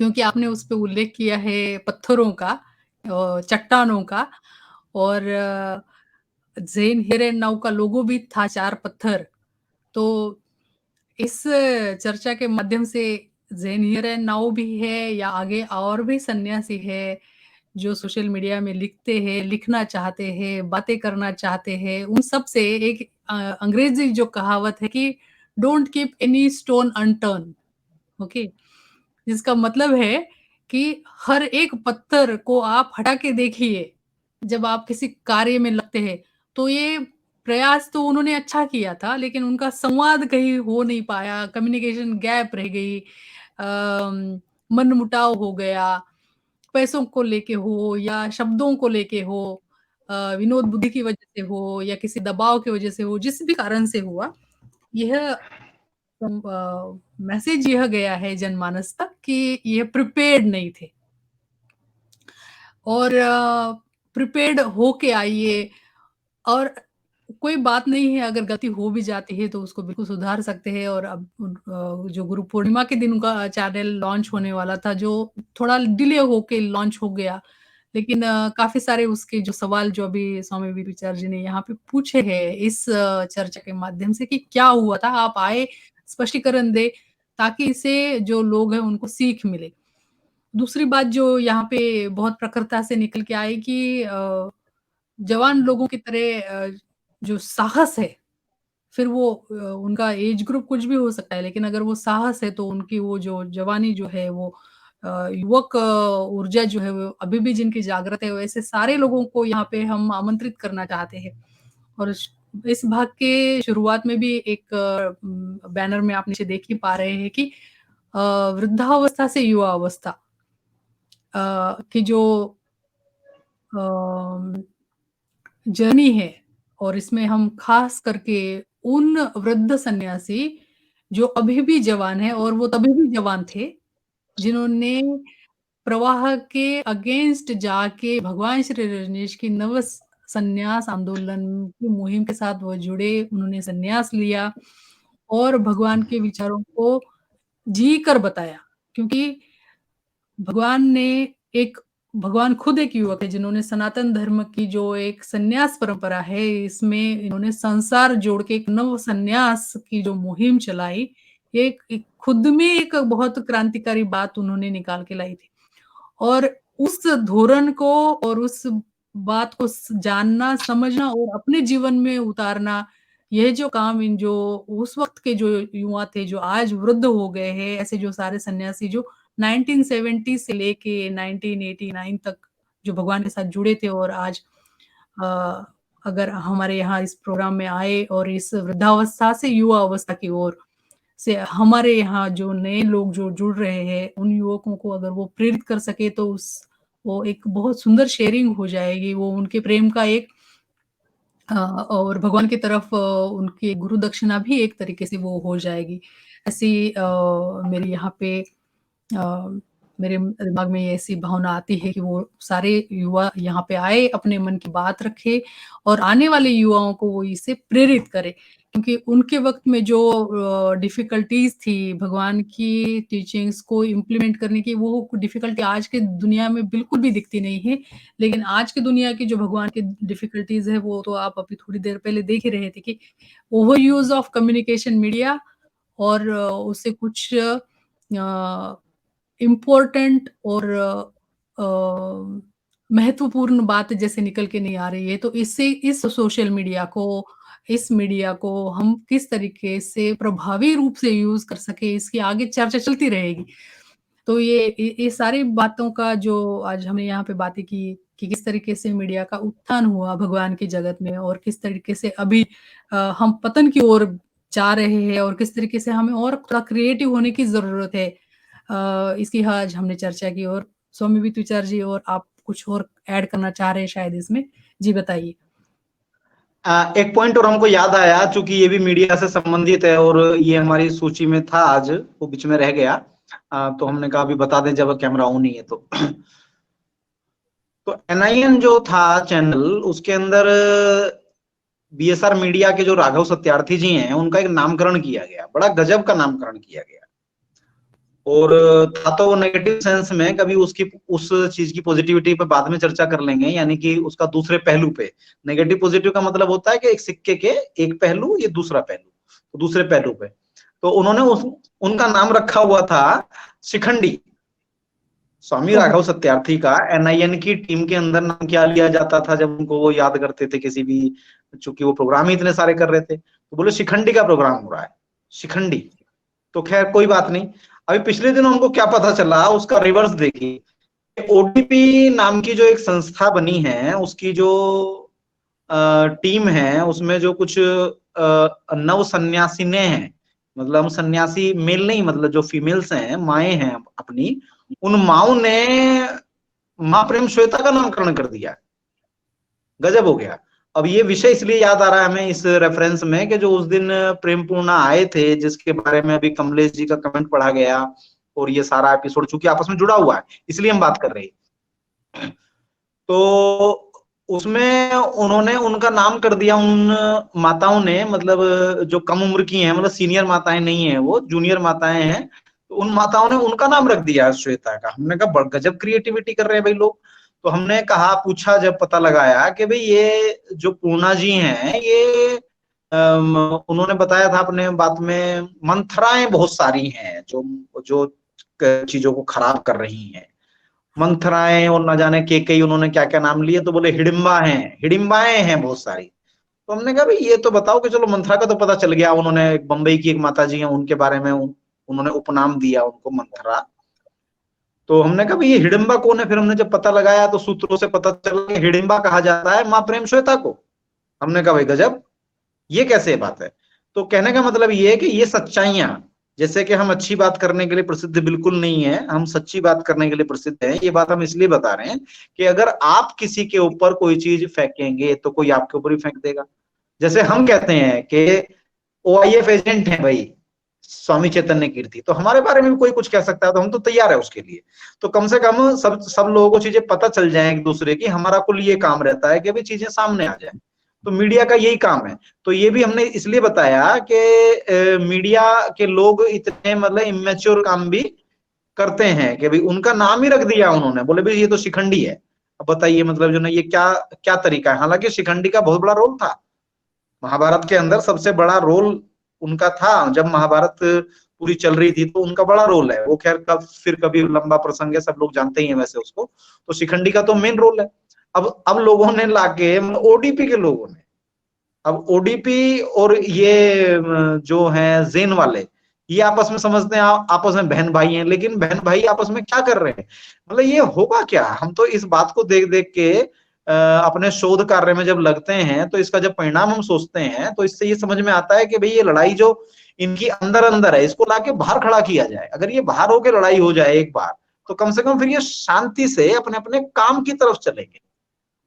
क्योंकि आपने उस पे उल्लेख किया है पत्थरों का, चट्टानों का, और ज़ेन हियर एंड नाउ का लोगो भी था 4 पत्थर। तो इस चर्चा के माध्यम से ज़ेन हियर एंड नाउ भी है, या आगे और भी सन्यासी है जो सोशल मीडिया में लिखते हैं, लिखना चाहते हैं, बातें करना चाहते हैं, उन सब से एक अंग्रेजी जो कहावत है कि don't keep any stone unturned, okay, जिसका मतलब है कि हर एक पत्थर को आप हटा के देखिए जब आप किसी कार्य में लगते हैं। तो ये प्रयास तो उन्होंने अच्छा किया था, लेकिन उनका संवाद कहीं हो नहीं पाया, कम्युनिकेशन गैप रह गई, मनमुटाव हो गया, पैसों को लेके हो या शब्दों को लेके हो, विनोद बुद्धि की वजह से हो या किसी दबाव की वजह से हो, जिस भी कारण से हुआ, यह मैसेज यह गया है जनमानस तक कि यह प्रिपेयर्ड नहीं थे, और प्रिपेयर्ड होके आइए। और कोई बात नहीं है, अगर गलती हो भी जाती है तो उसको बिल्कुल सुधार सकते हैं। और अब जो गुरु पूर्णिमा के दिन उनका चैनल लॉन्च होने वाला था, जो थोड़ा डिले होके लॉन्च हो गया, लेकिन काफी सारे उसके जो सवाल जो अभी स्वामी विवेकानंद जी ने यहाँ पे पूछे हैं इस चर्चा के माध्यम से कि क्या हुआ था, आप आए, स्पष्टीकरण दे, ताकि इससे जो लोग हैं उनको सीख मिले। दूसरी बात जो यहाँ पे बहुत प्रखरता से निकल के आई कि जवान लोगों की तरह जो साहस है, फिर वो उनका एज ग्रुप कुछ भी हो सकता है, लेकिन अगर वो साहस है तो उनकी वो जो जवानी जो है वो युवक ऊर्जा जो है वो अभी भी जिनकी जागृत है, वैसे सारे लोगों को यहाँ पे हम आमंत्रित करना चाहते हैं। और इस भाग के शुरुआत में भी एक बैनर में आप नीचे देख ही पा रहे हैं कि वृद्धावस्था से युवा अवस्था की जो जर्नी है, और इसमें हम खास करके उन वृद्ध सन्यासी जो अभी भी जवान है, और वो तभी भी जवान थे जिन्होंने प्रवाह के अगेंस्ट जाके भगवान श्री रजनीश की नव संन्यास आंदोलन की मुहिम के साथ वो जुड़े, उन्होंने संन्यास लिया और भगवान के विचारों को जी कर बताया। क्योंकि भगवान ने एक भगवान खुद एक युवक है जिन्होंने सनातन धर्म की जो एक संन्यास परंपरा है, इसमें इन्होंने संसार जोड़ के एक नव संन्यास की जो मुहिम चलाई, एक खुद में एक बहुत क्रांतिकारी बात उन्होंने निकाल के लाई थी। और उस धोरण को और उस बात को जानना, समझना और अपने जीवन में उतारना, यह जो काम इन जो उस वक्त के जो युवा थे जो आज वृद्ध हो गए हैं, ऐसे जो सारे सन्यासी जो 1970 से लेके 1989 तक जो भगवान के साथ जुड़े थे, और आज अ, अगर हमारे यहाँ इस प्रोग्राम में आए और इस वृद्धावस्था से युवा अवस्था की ओर से हमारे यहाँ जो नए लोग जो जुड़ रहे हैं, उन युवकों को अगर वो प्रेरित कर सके तो उस वो एक बहुत सुंदर शेयरिंग हो जाएगी। वो उनके प्रेम का एक और भगवान की तरफ उनकी गुरु दक्षिणा भी एक तरीके से वो हो जाएगी। ऐसी मेरी यहाँ पे मेरे दिमाग में ये ऐसी भावना आती है कि वो सारे युवा यहाँ पे आए, अपने मन की बात रखे और आने वाले युवाओं को वो इससे प्रेरित करे। क्योंकि उनके वक़्त में जो डिफ़िकल्टीज़ थी भगवान की टीचिंग्स को इम्प्लीमेंट करने की, वो डिफ़िकल्टी आज के दुनिया में बिल्कुल भी दिखती नहीं है। लेकिन आज की दुनिया की जो भगवान की डिफ़िकल्टीज़ है, वो तो आप अभी थोड़ी देर पहले देख ही रहे थे कि over use of communication media, और उससे कुछ इम्पोर्टेंट और महत्वपूर्ण बात जैसे निकल के नहीं आ रही है, तो इससे इस सोशल मीडिया को, इस मीडिया को हम किस तरीके से प्रभावी रूप से यूज़ कर सकें, इसकी आगे चर्चा चलती रहेगी। तो ये सारी बातों का जो आज हमने यहाँ पे बातें की कि किस तरीके से मीडिया का उत्थान हुआ भगवान की जगत में, और किस तरीके से अभी हम पतन की ओर जा रहे हैं, और किस तरीके से हमें और थोड़ा क्रिएटिव होने की ज़रूरत है। इसकी आज हमने चर्चा की, और स्वामी विवेकानंद जी और आप कुछ और ऐड करना चाह रहे हैं शायद इसमें? जी बताइए। एक पॉइंट और हमको याद आया, चूंकि ये भी मीडिया से संबंधित है और ये हमारी सूची में था, आज वो बीच में रह गया, तो हमने कहा अभी बता दें जब कैमरा ऑन ही है तो NIN जो था चैनल, उसके अंदर BSR मीडिया के जो राघव सत्यार्थी जी हैं, उनका एक नामकरण किया गया, बड़ा गजब का नामकरण किया गया। और था तो वो नेगेटिव सेंस में, कभी उसकी उस चीज की पॉजिटिविटी पे बाद में चर्चा कर लेंगे, यानी कि उसका दूसरे पहलू पे। नेगेटिव पॉजिटिव का मतलब होता है कि एक सिक्के के एक पहलू, ये दूसरा पहलू, तो दूसरे पहलू पे तो उन्होंने उनका नाम रखा हुआ था शिखंडी। स्वामी राघव सत्यार्थी का NIN की टीम के अंदर नाम क्या लिया जाता था जब उनको वो याद करते थे किसी भी, चूंकि वो प्रोग्राम ही इतने सारे कर रहे थे, तो बोले शिखंडी का प्रोग्राम हो रहा है, शिखंडी। तो खैर कोई बात नहीं। अभी पिछले दिनों हमको क्या पता चला, उसका रिवर्स देखिए। OTP नाम की जो एक संस्था बनी है, उसकी जो टीम है, उसमें जो कुछ नव सन्यासिने हैं, मतलब हम सन्यासी मेल नहीं, मतलब जो फीमेल्स हैं, माएँ हैं अपनी, उन माओ ने माँ प्रेम श्वेता का नामकरण कर दिया। गजब हो गया। अब ये विषय इसलिए याद आ रहा है हमें इस रेफरेंस में कि जो उस दिन प्रेम पूर्णा आए थे, जिसके बारे में अभी कमलेश जी का कमेंट पढ़ा गया, और ये सारा एपिसोड चूंकि आपस में जुड़ा हुआ है इसलिए हम बात कर रहे हैं। तो उसमें उन्होंने उनका नाम कर दिया, उन माताओं ने, मतलब जो कम उम्र की हैं, मतलब सीनियर माताएं नहीं है, वो जूनियर माताएं हैं, तो उन माताओं ने उनका नाम रख दिया श्वेता का। हमने कहा बड़ गजब क्रिएटिविटी कर रहे हैं भाई लोग। तो हमने कहा, पूछा, जब पता लगाया कि भाई ये जो पूर्णा जी हैं, ये उन्होंने बताया था अपने बात में, मंथराएं बहुत सारी हैं जो जो चीजों को खराब कर रही हैं, मंथराएं, और न जाने के कई उन्होंने क्या क्या नाम लिए, तो बोले हिडिंबा हैं, हिडिंबाएं हैं बहुत सारी। तो हमने कहा भाई ये तो बताओ, कि चलो मंथरा का तो पता चल गया, उन्होंने बंबई की एक माता जी हैं उनके बारे में उन्होंने उपनाम दिया उनको मंथरा। तो हमने कहा भाई ये हिडिंबा कौन है, फिर हमने जब पता लगाया तो सूत्रों से पता चला कि हिडिंबा कहा जाता है माँ प्रेम श्वेता को। हमने कहा भाई गजब, ये कैसे बात है। तो कहने का मतलब ये है कि ये सच्चाइयां, जैसे कि हम अच्छी बात करने के लिए प्रसिद्ध बिल्कुल नहीं है, हम सच्ची बात करने के लिए प्रसिद्ध हैं। ये बात हम इसलिए बता रहे हैं कि अगर आप किसी के ऊपर कोई चीज फेंकेंगे तो कोई आपके ऊपर ही फेंक देगा। जैसे हम कहते हैं कि OIF एजेंट है भाई स्वामी चैतन्य कीर्ति, तो हमारे बारे में भी कोई कुछ कह सकता है, तो हम तो तैयार है उसके लिए। तो कम से कम सब लोगों को चीजें पता चल जाए एक दूसरे की। हमारा कुल ये काम रहता है कि भाई चीजें सामने आ जाए, तो मीडिया का यही काम है। तो ये भी हमने इसलिए बताया कि मीडिया के लोग इतने मतलब इमेच्योर काम भी करते हैं कि भाई उनका नाम ही रख दिया उन्होंने, बोले भाई ये तो शिखंडी है। अब बताइए मतलब जो ना, ये क्या क्या तरीका है। हालांकि शिखंडी का बहुत बड़ा रोल था महाभारत के अंदर, सबसे बड़ा रोल उनका था। जब महाभारत पूरी चल रही थी तो उनका बड़ा रोल है वो। खैर फिर कभी लंबा प्रसंग है, सब लोग जानते ही हैं वैसे उसको। तो शिखंडी का तो मेन रोल है। अब लोगों ने लाके, ODP के लोगों ने, अब ODP और ये जो है जेन वाले, ये आपस में समझते हैं आपस में बहन भाई हैं, लेकिन बहन भाई आपस में क्या कर रहे हैं, मतलब ये होगा क्या। हम तो इस बात को देख देख के अपने शोध कार्य में जब लगते हैं, तो इसका जब परिणाम हम सोचते हैं, तो इससे ये समझ में आता है कि भाई ये लड़ाई जो इनकी अंदर अंदर है, इसको लाके बाहर खड़ा किया जाए। अगर ये बाहर होके लड़ाई हो जाए एक बार, तो कम से कम फिर ये शांति से अपने अपने काम की तरफ चलेंगे।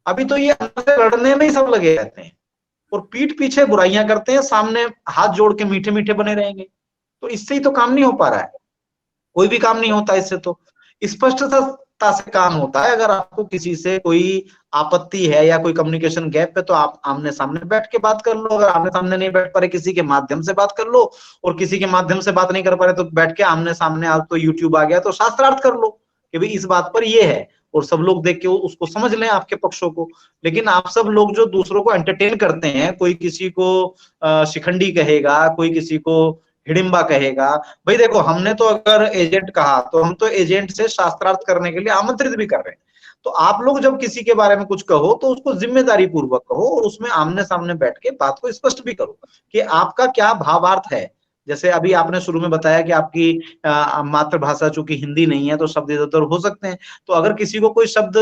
अभी तो ये अंदर से लड़ने में ही सब लगे रहते हैं और पीठ पीछे बुराइयां करते हैं, सामने हाथ जोड़ के मीठे मीठे बने रहेंगे। तो इससे ही तो काम नहीं हो पा रहा है, कोई भी काम नहीं होता इससे। तो स्पष्टता से काम होता है। अगर आपको किसी से कोई आपत्ति है या कोई कम्युनिकेशन गैप है, तो आप आमने सामने बैठ के बात कर लो। अगर आमने सामने नहीं बैठ पा रहे, किसी के माध्यम से बात कर लो। और किसी के माध्यम से बात नहीं कर पा रहे, तो बैठ के आमने सामने, आज तो यूट्यूब आ गया, तो शास्त्रार्थ कर लो कि भाई इस बात पर ये है, और सब लोग देख के उसको समझ लें आपके पक्षों को। लेकिन आप सब लोग जो दूसरों को एंटरटेन करते हैं, कोई किसी को शिखंडी कहेगा, कोई किसी को हिडिंबा कहेगा। भाई देखो, हमने तो अगर एजेंट कहा, तो हम तो एजेंट से शास्त्रार्थ करने के लिए आमंत्रित भी कर रहे हैं। तो आप लोग जब किसी के बारे में कुछ कहो, तो उसको जिम्मेदारी पूर्वक कहो, और उसमें आमने सामने बैठ के बात को स्पष्ट भी करो कि आपका क्या भावार्थ है। जैसे अभी आपने शुरू में बताया कि आपकी मातृभाषा चूंकि हिंदी नहीं है, तो शब्द इधर उधर हो सकते हैं। तो अगर किसी को कोई शब्द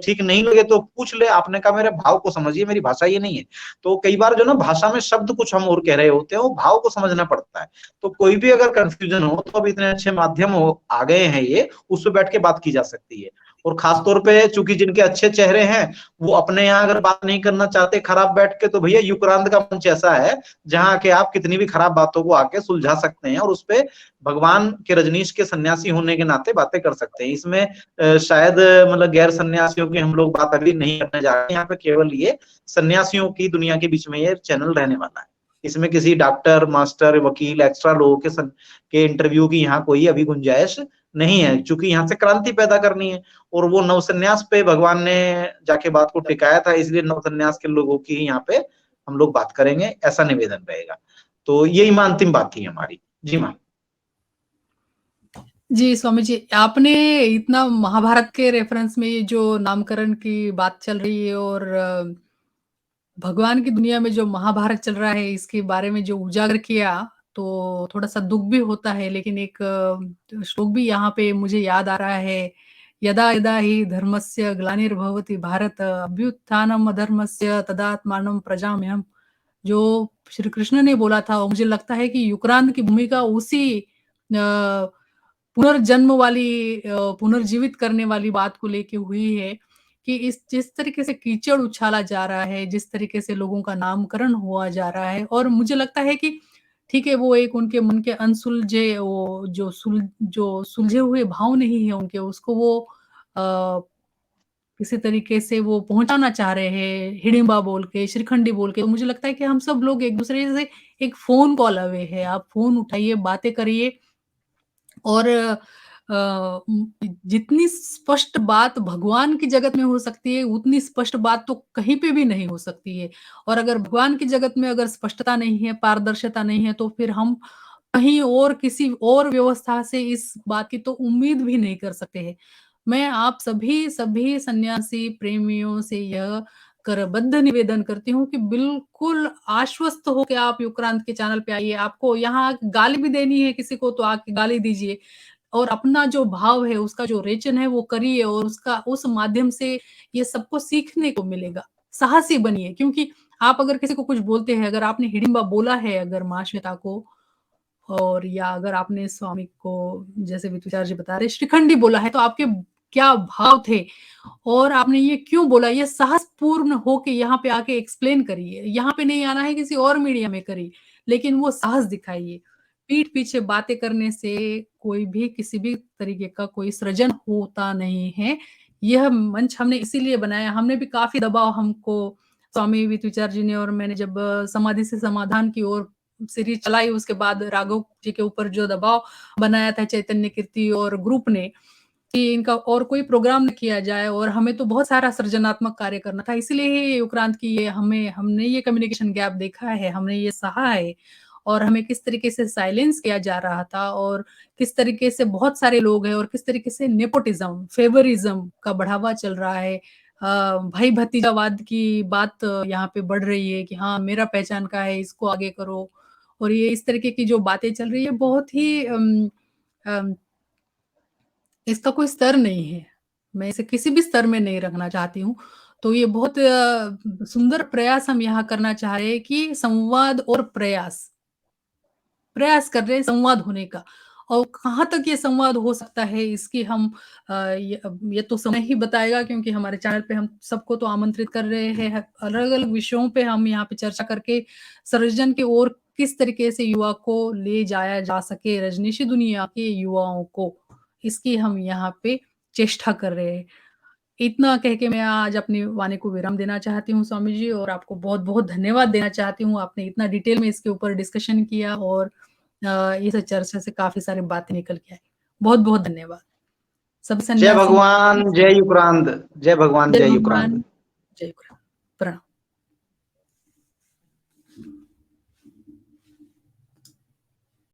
ठीक नहीं लगे, तो पूछ ले। आपने कहा मेरे भाव को समझिए, मेरी भाषा ये नहीं है। तो कई बार जो ना, भाषा में शब्द कुछ हम और कह रहे होते हैं, वो भाव को समझना पड़ता है। तो कोई भी अगर कंफ्यूजन हो, तो अब इतने अच्छे माध्यम हो आ गए हैं ये, उस पर बैठ के बात की जा सकती है। और खासतौर पे चूंकि जिनके अच्छे चेहरे हैं वो अपने यहाँ अगर बात नहीं करना चाहते खराब बैठ के, तो भैया युक्रांत का मंच ऐसा है जहाँ के आप कितनी भी खराब बातों को आके सुलझा सकते हैं और उसपे भगवान के रजनीश के सन्यासी होने के नाते बातें कर सकते हैं। इसमें शायद मतलब गैर सन्यासियों की हम लोग बात अभी नहीं करने जा रहे हैं, यहाँ पे केवल ये सन्यासियों की दुनिया के बीच में ये चैनल रहने वाला है। इसमें किसी डॉक्टर, मास्टर, वकील, एक्स्ट्रा लोगों के इंटरव्यू की यहाँ कोई अभी गुंजाइश नहीं है, क्योंकि यहाँ से क्रांति पैदा करनी है। और वो नवसन्यास पे भगवान ने जाके बात को टिकाया था, इसलिए नवसन्यास के लोगों की यहाँ पे हम लोग बात करेंगे, ऐसा निवेदन रहेगा। तो यही मां अंतिम बात थी हमारी। जी मां। जी स्वामी जी, आपने इतना महाभारत के रेफरेंस में ये जो नामकरण की बात चल रही है और भगवान की दुनिया में जो महाभारत चल रहा है इसके बारे में जो उजागर किया, तो थोड़ा-सा दुःख भी होता है, लेकिन एक श्लोक भी यहाँ पे मुझे याद आ रहा है, यदा यदा हि धर्मस्य ग्लानिर्भवति भारत अभ्युत्थानम् अधर्मस्य तदात्मानं प्रजाम्यहम्। जो श्री कृष्ण ने बोला था, और मुझे लगता है कि युक्रांत की भूमिका उसी पुनर्जन्म वाली पुनर्जीवित करने वाली बात को लेके हुई है कि इस जिस तरीके से कीचड़ उछाला जा रहा है, जिस तरीके से लोगों का नामकरण हुआ जा रहा है, और मुझे लगता है कि ठीक है, वो एक उनके मन के अनसुलझे वो जो सुलझे हुए भाव नहीं है उनके, उसको वो किसी तरीके से वो पहुँचाना चाह रहे हैं, हिडिंबा बोल के, श्रीखंडी बोल के। तो मुझे लगता है कि हम सब लोग एक-दूसरे से एक फ़ोन कॉल अवे हैं। आप फ़ोन उठाइए, बातें करिए, और जितनी स्पष्ट बात भगवान की जगत में हो सकती है, उतनी स्पष्ट बात तो कहीं पे भी नहीं हो सकती है। और अगर भगवान की जगत में अगर स्पष्टता नहीं है, पारदर्शिता नहीं है, तो फिर हम कहीं और किसी और व्यवस्था से इस बात की तो उम्मीद भी नहीं कर सकते हैं। मैं आप सभी सन्यासी प्रेमियों से यह करबद्ध निवेदन करती हूँ कि बिल्कुल आश्वस्त हो के आप युक्रांत के चैनल पे आइए। आपको यहाँ गाली भी देनी है किसी को तो आके गाली दीजिए, और अपना जो भाव है, उसका जो रेचन है वो करिए, और उसका उस माध्यम से ये सबको सीखने को मिलेगा। साहसी बनिए, क्योंकि आप अगर किसी को कुछ बोलते हैं, अगर आपने हिडिंबा बोला है अगर माँ श्वेता को, और या अगर आपने स्वामी को, जैसे वितुचार्य जी बता रहे, श्रीखंडी बोला है, तो आपके क्या भाव थे और आपने ये क्यों बोला, ये साहसपूर्ण होके यहाँ पे आके एक्सप्लेन करिए। यहाँ पे नहीं आना है, किसी और मीडिया में करिए, लेकिन वो साहस दिखाइए। पीठ पीछे बातें करने से कोई भी किसी भी तरीके का कोई सृजन होता नहीं है। यह मंच हमने इसीलिए बनाया, हमने भी काफ़ी दबाव हमको स्वामी वितुचार्य जी ने और मैंने जब समाधि से समाधान की ओर सीरीज चलाई, उसके बाद राघव जी के ऊपर जो दबाव बनाया था चैतन्य कीर्ति और ग्रुप ने कि इनका और कोई प्रोग्राम न किया जाए, और हमें तो बहुत सारा सृजनात्मक कार्य करना था। इसीलिए ही युक्रांत की ये हमने ये कम्युनिकेशन गैप देखा है, हमने ये सहा है, और हमें किस तरीके से साइलेंस किया जा रहा था, और किस तरीके से बहुत सारे लोग हैं, और किस तरीके से नेपोटिज्म, फेवरिज्म का बढ़ावा चल रहा है। भाई भतीजावाद की बात यहाँ पे बढ़ रही है कि हाँ, मेरा पहचान का है, इसको आगे करो। और ये इस तरीके की जो बातें चल रही है, बहुत ही अम, इसका कोई स्तर नहीं है। मैं इसे किसी भी स्तर में नहीं रखना चाहती हूँ। तो ये बहुत सुंदर प्रयास हम यहाँ करना चाह रहे हैं कि संवाद और प्रयास कर रहे हैं संवाद होने का। और कहाँ तक ये संवाद हो सकता है, इसकी हम ये तो समय ही बताएगा, क्योंकि हमारे चैनल पे हम सबको तो आमंत्रित कर रहे हैं। अलग-अलग विषयों पे हम यहाँ पे चर्चा करके सृजन की ओर किस तरीके से युवा को ले जाया जा सके, रजनीशी दुनिया के युवाओं को, इसकी हम यहाँ पे चेष्टा कर रहे हैं। इतना कह के मैं आज अपनी वाणी को विराम देना चाहती हूँ स्वामी जी, और आपको बहुत-बहुत धन्यवाद देना चाहती हूँ। आपने इतना डिटेल में इसके ऊपर डिस्कशन किया, और इस चर्चा से काफ़ी सारी बातें निकल के आई। बहुत-बहुत धन्यवाद। सब जय सन्यासी भगवान, जय युक्रांत, जय भगवान, जय जय युक्रांत। भगवान, जय गुरु। प्रणाम।